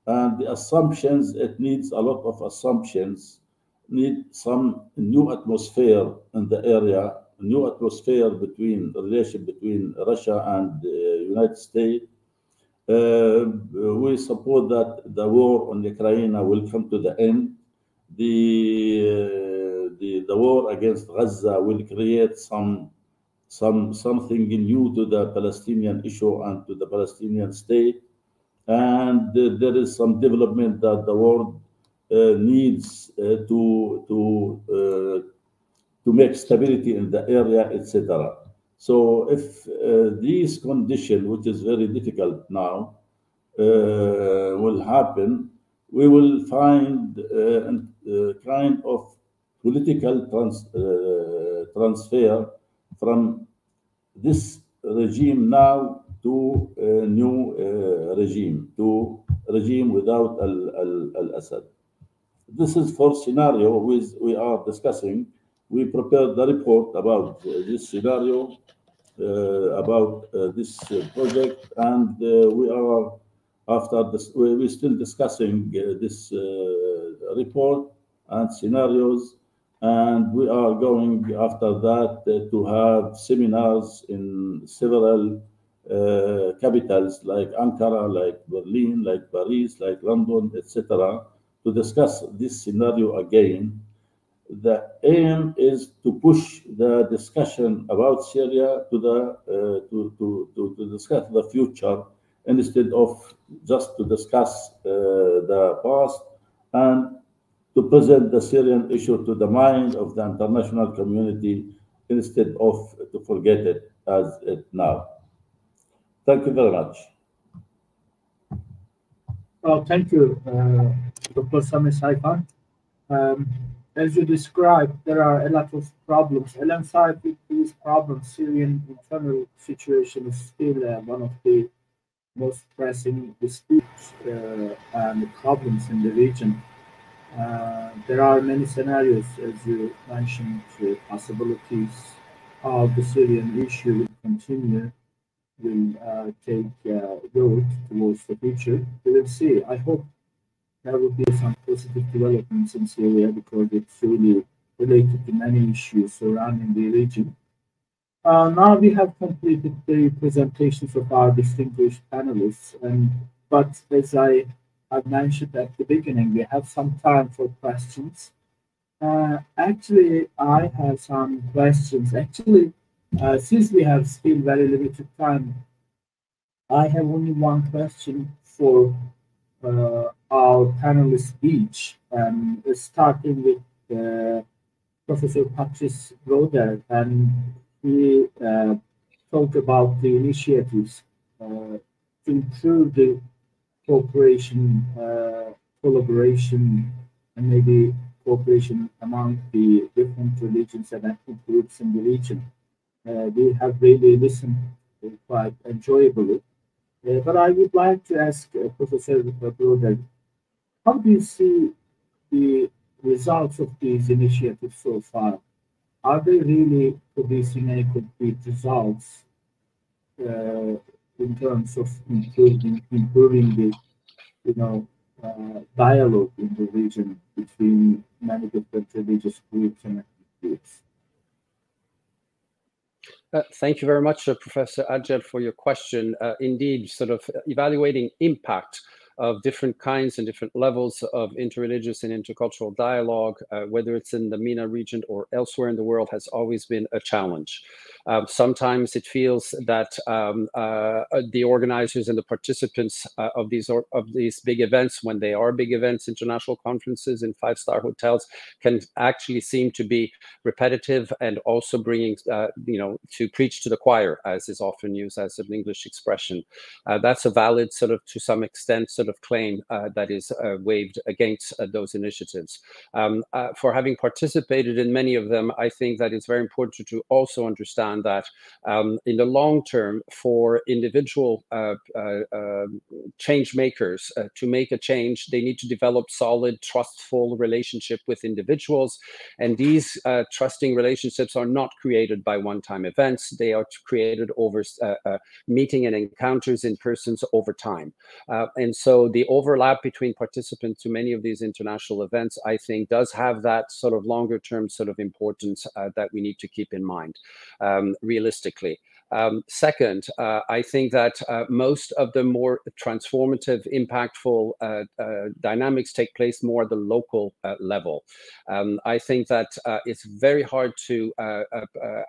And the assumptions, it needs a lot of assumptions, need some new atmosphere in the area, new atmosphere between the relation between Russia and the United States. We support that the war on Ukraine will come to the end. The war against Gaza will create some something new to the Palestinian issue and to the Palestinian state. And there is some development that the world needs to make stability in the area, etc. So if these conditions, which is very difficult now, will happen, we will find a kind of political transfer from this regime now to a new regime, to regime without al-Assad. This is for scenario we are discussing. We prepared the report about this scenario, about this project, and we are, after this, we're still discussing this report and scenarios, and we are going after that to have seminars in several capitals like Ankara, like Berlin, like Paris, like London, etc., to discuss this scenario again. The aim is to push the discussion about Syria to discuss the future instead of just to discuss the past, and to present the Syrian issue to the mind of the international community instead of to forget it as it now. Thank you very much. Well, thank you, Dr. Sami Sayfan. As you described, there are a lot of problems. Alongside with these problems, Syrian internal situation is still one of the most pressing disputes and problems in the region. There are many scenarios, as you mentioned, possibilities how the Syrian issue will continue, will take road towards the future. We will see. I hope there will be some positive developments in Syria because it's really related to many issues surrounding the region. Now we have completed the presentations of our distinguished panelists, but as I mentioned at the beginning, we have some time for questions. Actually, I have some questions. Actually, since we have still very limited time, I have only one question for our panelist each, starting with Professor Patrice Broder, and he talked about the initiatives to improve the cooperation, collaboration, and maybe cooperation among the different religions and ethnic groups in the region. We have really listened quite enjoyably. But I would like to ask Professor Broder, how do you see the results of these initiatives so far? Are they really producing any concrete results in terms of improving the dialogue in the region between many different religious groups and ethnic groups? Thank you very much, Professor Ajel, for your question. Indeed, sort of evaluating impact of different kinds and different levels of interreligious and intercultural dialogue, whether it's in the MENA region or elsewhere in the world, has always been a challenge. Sometimes it feels that the organizers and the participants of these big events, when they are big events, international conferences in five-star hotels, can actually seem to be repetitive and also bringing, to preach to the choir, as is often used as an English expression. That's a valid sort of, to some extent, sort of claim that is waved against those initiatives. For having participated in many of them, I think that it's very important to also understand that in the long term, for individual change makers to make a change, they need to develop solid, trustful relationship with individuals. And these trusting relationships are not created by one-time events. They are created over meeting and encounters in persons over time. And so the overlap between participants to many of these international events, I think, does have that sort of longer term sort of importance that we need to keep in mind realistically. Second, I think that most of the more transformative, impactful dynamics take place more at the local level. I think that it's very hard to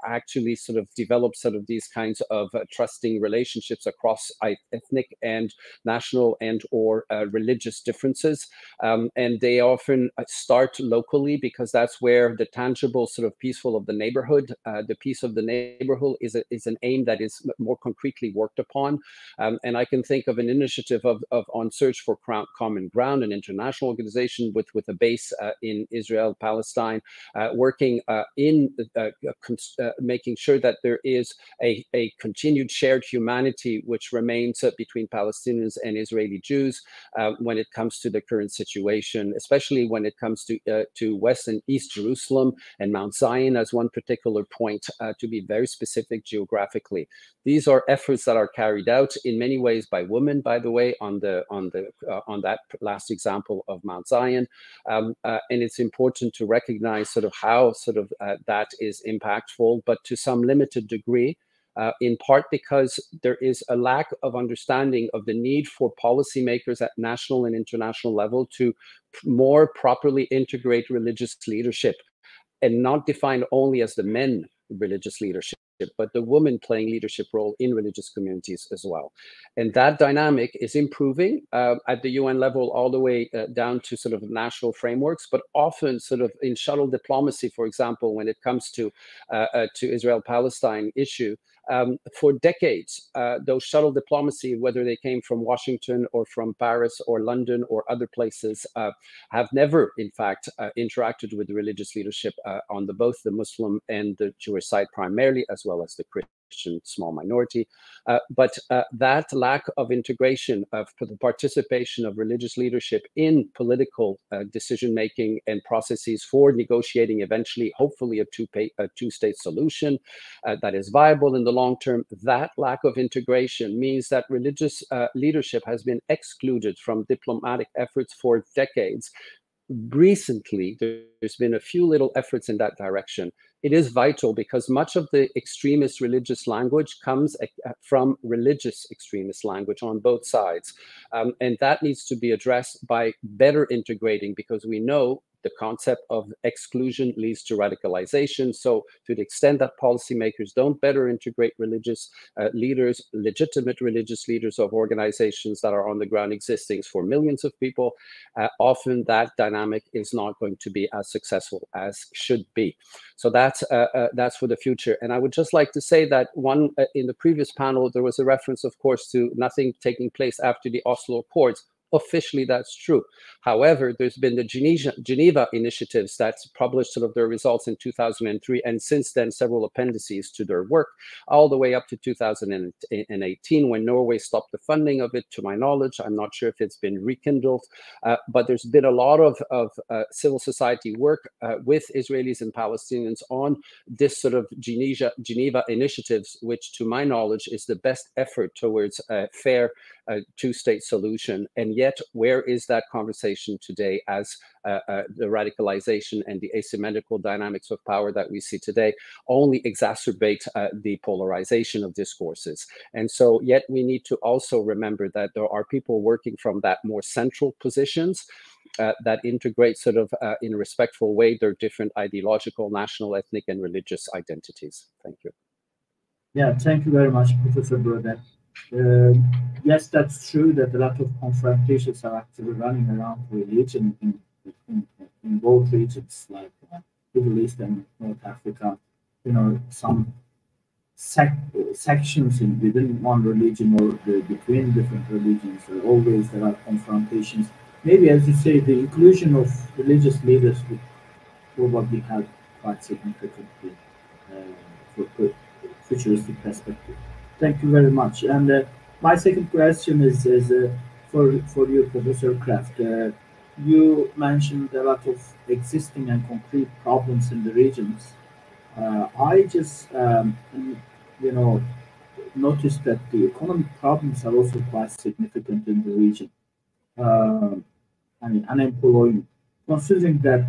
actually sort of develop sort of these kinds of trusting relationships across ethnic and national and or religious differences. And they often start locally because that's where the tangible sort of peaceful of the neighborhood, the peace of the neighborhood is an aim that is more concretely worked upon. And I can think of an initiative of on Search for Common Ground, an international organization with a base in Israel, Palestine, working in making sure that there is a continued shared humanity which remains between Palestinians and Israeli Jews when it comes to the current situation, especially when it comes to West and East Jerusalem and Mount Zion as one particular point, to be very specific geographically. These are efforts that are carried out in many ways by women, by the way, on that last example of Mount Zion, and it's important to recognize sort of how sort of that is impactful, but to some limited degree. In part because there is a lack of understanding of the need for policymakers at national and international level to more properly integrate religious leadership, and not defined only as the men religious leadership, but the women playing leadership role in religious communities as well. And that dynamic is improving at the UN level all the way down to sort of national frameworks, but often sort of in shuttle diplomacy, for example, when it comes to Israel-Palestine issue, for decades, those shuttle diplomacy, whether they came from Washington or from Paris or London or other places, have never, in fact, interacted with the religious leadership on both the Muslim and the Jewish side primarily, as well as the Christian small minority. But that lack of integration of the participation of religious leadership in political decision-making and processes for negotiating eventually, hopefully, a two-state solution that is viable in the long term, that lack of integration means that religious leadership has been excluded from diplomatic efforts for decades. Recently, there's been a few little efforts in that direction. It is vital because much of the extremist religious language comes from religious extremist language on both sides. And that needs to be addressed by better integrating, because we know the concept of exclusion leads to radicalization. So to the extent that policymakers don't better integrate religious leaders, legitimate religious leaders of organizations that are on the ground existing for millions of people, often that dynamic is not going to be as successful as should be. So that's for the future. And I would just like to say that in the previous panel, there was a reference, of course, to nothing taking place after the Oslo Accords. Officially, that's true. However, there's been the Geneva initiatives that published sort of their results in 2003, and since then, several appendices to their work, all the way up to 2018, when Norway stopped the funding of it, to my knowledge. I'm not sure if it's been rekindled, but there's been a lot of civil society work with Israelis and Palestinians on this sort of Geneva initiatives, which, to my knowledge, is the best effort towards a fair two-state solution. And yet, where is that conversation today, as the radicalization and the asymmetrical dynamics of power that we see today only exacerbate the polarization of discourses? And so, yet we need to also remember that there are people working from that more central positions that integrate sort of in a respectful way their different ideological, national, ethnic, and religious identities. Thank you. Yeah, thank you very much, Professor Broder. Yes, that's true that a lot of confrontations are actually running around religion in both regions, like Middle East and North Africa. You know, some sections within one religion or between different religions. Always there are confrontations. Maybe, as you say, the inclusion of religious leaders would probably help quite significantly for futuristic perspective. Thank you very much. And my second question is for you, Professor Kraft. You mentioned a lot of existing and concrete problems in the regions. I just, noticed that the economic problems are also quite significant in the region. Unemployment. Considering that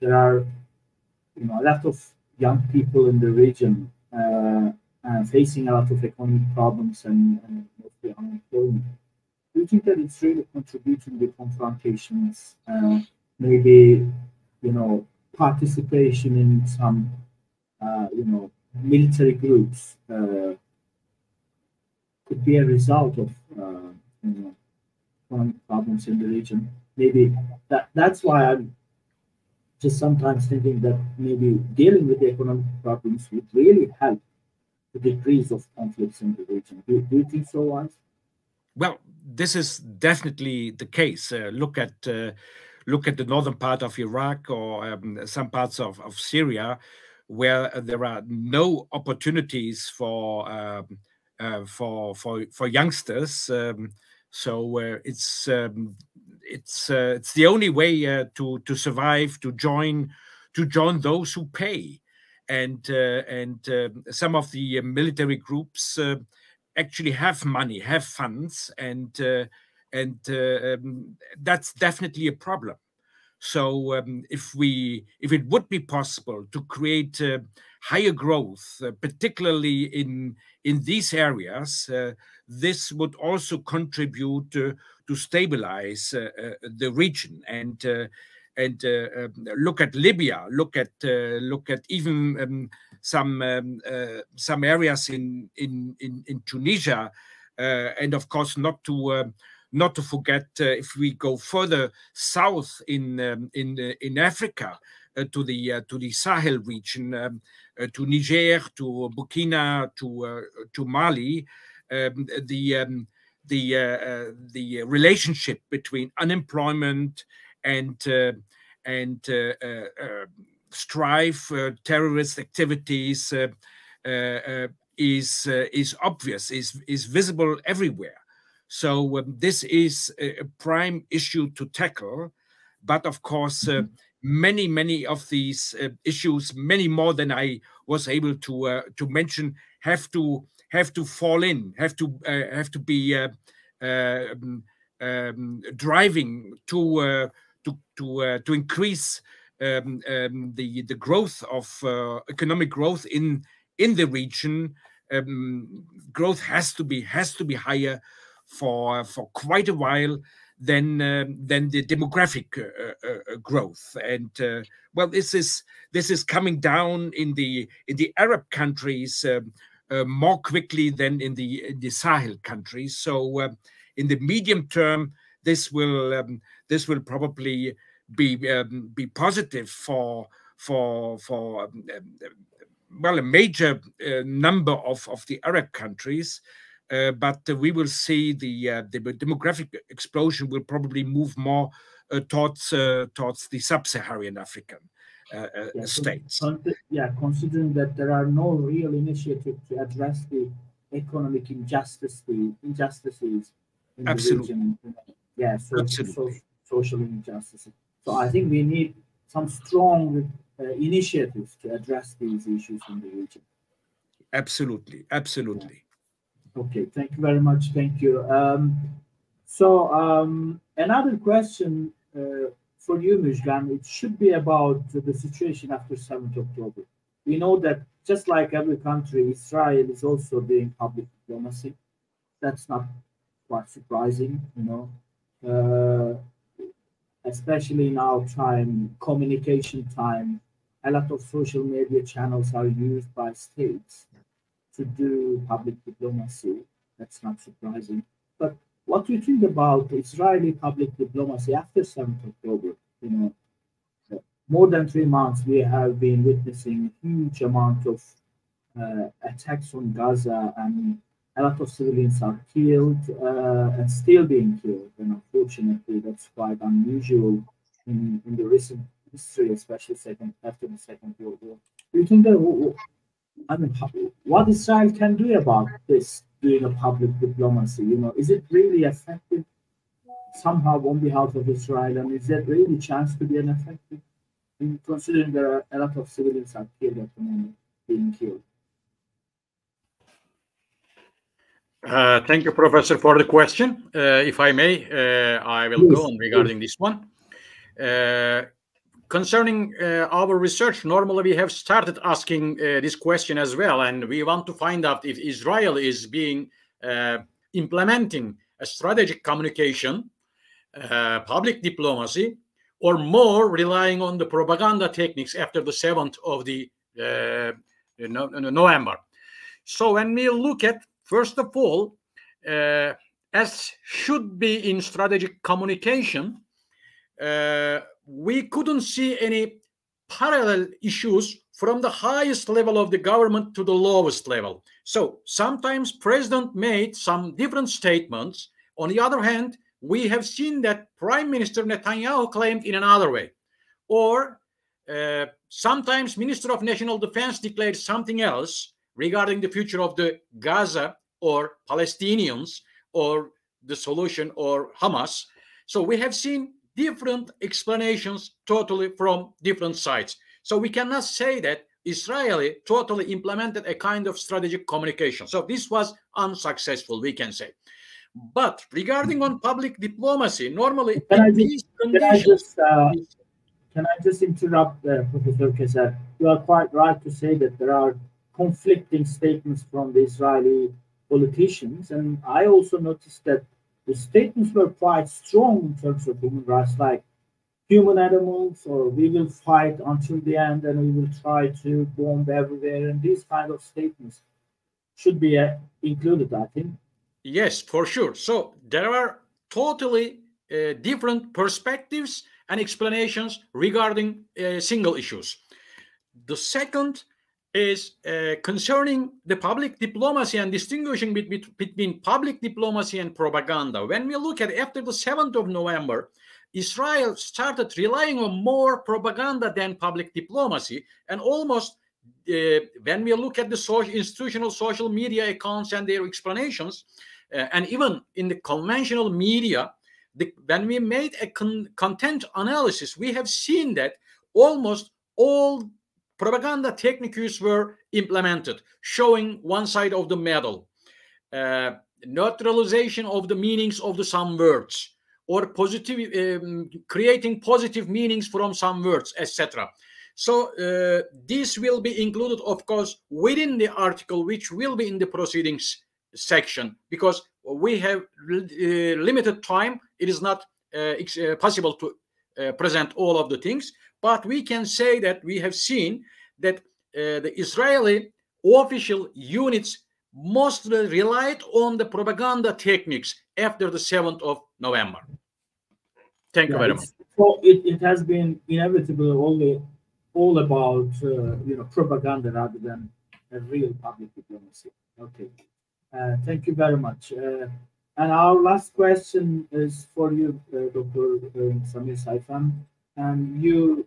there are, a lot of young people in the region. facing a lot of economic problems and mostly unemployment. Do you think that it's really contributing to confrontations? Maybe, you know, participation in some, you know, military groups could be a result of, you know, economic problems in the region. Maybe that's why I'm just sometimes thinking that maybe dealing with the economic problems would really help the decrease of conflicts in the region. Do you think so, Lance? Well, this is definitely the case. Look at the northern part of Iraq or some parts of Syria, where there are no opportunities for youngsters. So it's the only way to survive, to join those who pay, and some of the military groups actually have money, have funds, and that's definitely a problem. So if it would be possible to create higher growth, particularly in these areas, this would also contribute to stabilize the region. And look at Libya. Look at even some areas in Tunisia, and of course not to forget if we go further south in Africa, to the Sahel region, to Niger, to Burkina, to Mali, the relationship between unemployment and strife, terrorist activities is obvious, is visible everywhere. So this is a prime issue to tackle, but of course, many of these issues, many more than I was able to mention, have to fall in, have to be driving to increase the growth of economic growth in the region. Growth has to be higher for quite a while than the demographic growth. And well, this is coming down in the Arab countries more quickly than in the Sahel countries. So in the medium term, this will probably be positive for well, a major number of the Arab countries. But we will see the demographic explosion will probably move more towards the sub-Saharan African states. Considering that there are no real initiatives to address the economic injustices in the region. Social injustices. So I think we need some strong initiatives to address these issues in the region. Absolutely. Okay, thank you very much. Thank you. Another question for you, Müjgan, it should be about the situation after 7th October. We know that just like every country, Israel is also doing public diplomacy. That's not quite surprising, you know, especially in our time, communication time. A lot of social media channels are used by states to do public diplomacy. That's not surprising. But what do you think about Israeli public diplomacy after 7th October? You know, more than 3 months, we have been witnessing a huge amount of attacks on Gaza, and a lot of civilians are killed and still being killed. And unfortunately, that's quite unusual in the recent history, especially after the Second World War. Do you think that, I mean, what Israel can do about this, doing a public diplomacy, you know, is it really effective somehow on behalf of Israel, and is there really a chance to be an effective, considering there are a lot of civilians are killed at the moment, being killed? Thank you, Professor, for the question. If I may, I will go on regarding this one. concerning our research, normally we have started asking this question as well, and we want to find out if Israel is implementing a strategic communication, public diplomacy, or more relying on the propaganda techniques after the 7th of the November. So when we look at, first of all, as should be in strategic communication, we couldn't see any parallel issues from the highest level of the government to the lowest level. So sometimes president made some different statements. On the other hand, we have seen that Prime Minister Netanyahu claimed in another way. Or sometimes Minister of National Defense declared something else regarding the future of the Gaza or Palestinians or the solution or Hamas. So we have seen different explanations totally from different sides. So we cannot say that Israel totally implemented a kind of strategic communication. So this was unsuccessful, we can say. But regarding on public diplomacy, normally can I just interrupt, Professor Keser? You are quite right to say that there are conflicting statements from the Israeli politicians, and I also noticed that the statements were quite strong in terms of human rights, like human animals, or we will fight until the end and we will try to bomb everywhere, and these kind of statements should be included, I think. Yes, for sure. So there are totally different perspectives and explanations regarding single issues. The second is concerning the public diplomacy and distinguishing between public diplomacy and propaganda. When we look at after the 7th of November, Israel started relying on more propaganda than public diplomacy, and almost when we look at the institutional social media accounts and their explanations, and even in the conventional media, when we made a content analysis, we have seen that almost all propaganda techniques were implemented, showing one side of the medal, neutralization of the meanings of some words, or positive, creating positive meanings from some words, etc. So this will be included, of course, within the article, which will be in the proceedings section, because we have limited time. It is not possible to present all of the things, but we can say that we have seen that the Israeli official units mostly relied on the propaganda techniques after the 7th of November. Thank you very much. So it has been inevitably all about propaganda rather than a real public diplomacy. Okay. Thank you very much. And our last question is for you, Dr. Samir Saifan. And you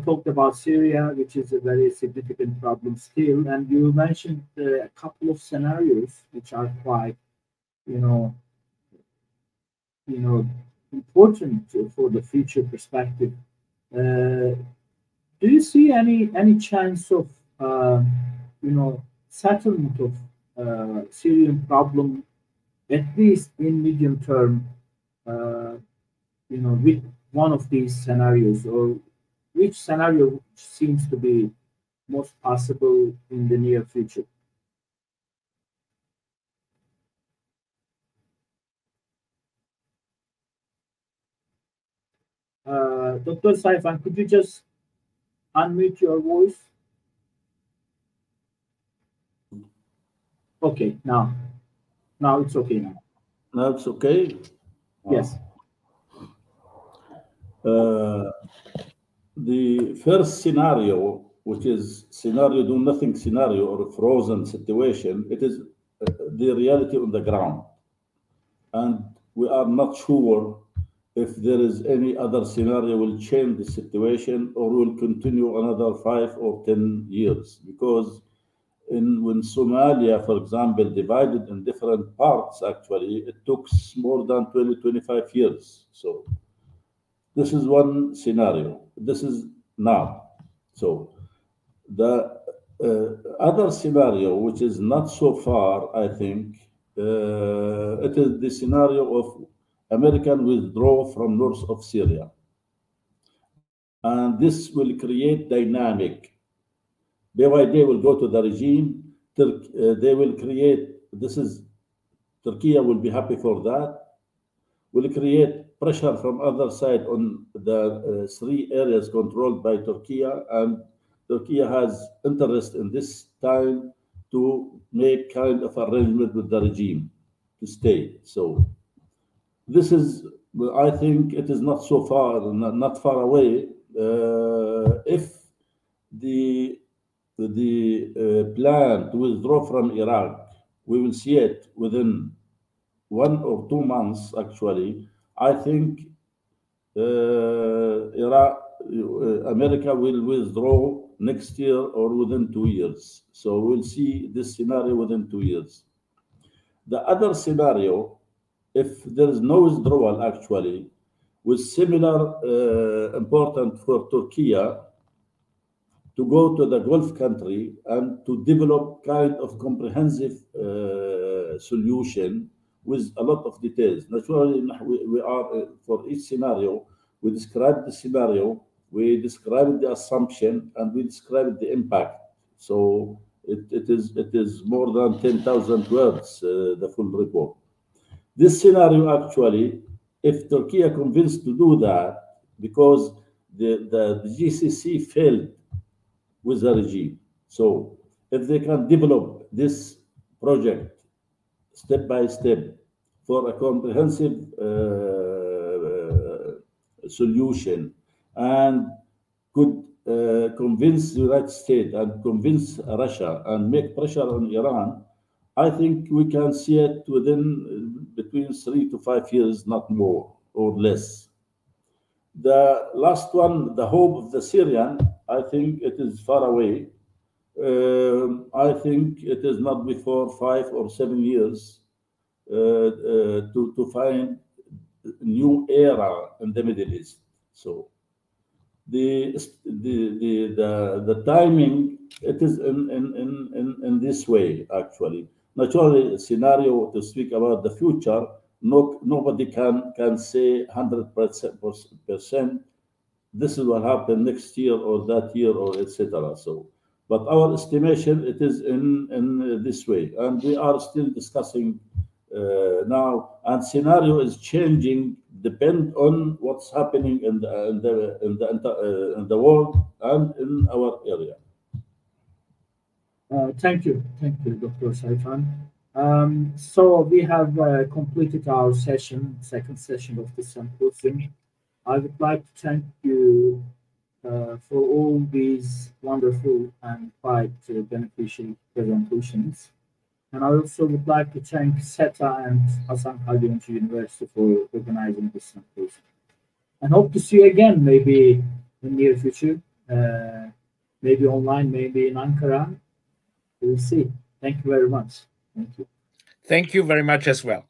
talked about Syria, which is a very significant problem still, and you mentioned a couple of scenarios which are quite, important for the future perspective. Do you see any chance of, settlement of Syrian problem, at least in medium term, with one of these scenarios, or which scenario seems to be most possible in the near future? Dr. Saifan, could you just unmute your voice? Okay, now it's okay now. Now it's okay? Yes. The first scenario, which is scenario do nothing scenario or a frozen situation, it is the reality on the ground. And we are not sure if there is any other scenario will change the situation or will continue another 5 or 10 years. Because when Somalia, for example, divided in different parts, actually, it took more than 20-25 years. So this is one scenario. This is now. So the other scenario, which is not so far, I think, it is the scenario of American withdrawal from north of Syria. and this will create dynamic. Day by day will go to the regime. They will create, Turkey will be happy for that, will create pressure from other side on the 3 areas controlled by Turkey, and Turkey has interest in this time to make kind of arrangement with the regime to stay. So this is, I think it is not so far, not far away. If the plan to withdraw from Iraq, we will see it within 1 or 2 months, actually. I think America will withdraw next year or within 2 years. So we'll see this scenario within 2 years. The other scenario, if there is no withdrawal, actually, with similar important for Turkey to go to the Gulf country and to develop kind of comprehensive solution with a lot of details. Naturally, we are, for each scenario, we describe the scenario, we describe the assumption, and we describe the impact. So it is more than 10,000 words, the full report. This scenario, actually, if Turkey are convinced to do that, because the GCC failed with the regime. So if they can develop this project step by step for a comprehensive solution, and could convince the United States and convince Russia and make pressure on Iran, I think we can see it within between 3 to 5 years, not more or less. The last one, the hope of the Syrian, I think it is far away. I think it is not before 5 or 7 years to find a new era in the Middle East. So the timing, it is in this way, actually. Naturally, scenario to speak about the future, nobody can say 100% this is what happened next year or that year or etc. So, but our estimation, it is in this way, and we are still discussing now, and scenario is changing, depend on what's happening in the world and in our area. Thank you, Dr. Saifan. So we have completed our session, second session of the symposium. I would like to thank you for all these wonderful and quite beneficial presentations. And I also would like to thank SETA and Hasan Kalyancu University for organizing this symposium. And hope to see you again, maybe in the near future, maybe online, maybe in Ankara. We'll see. Thank you very much. Thank you. Thank you very much as well.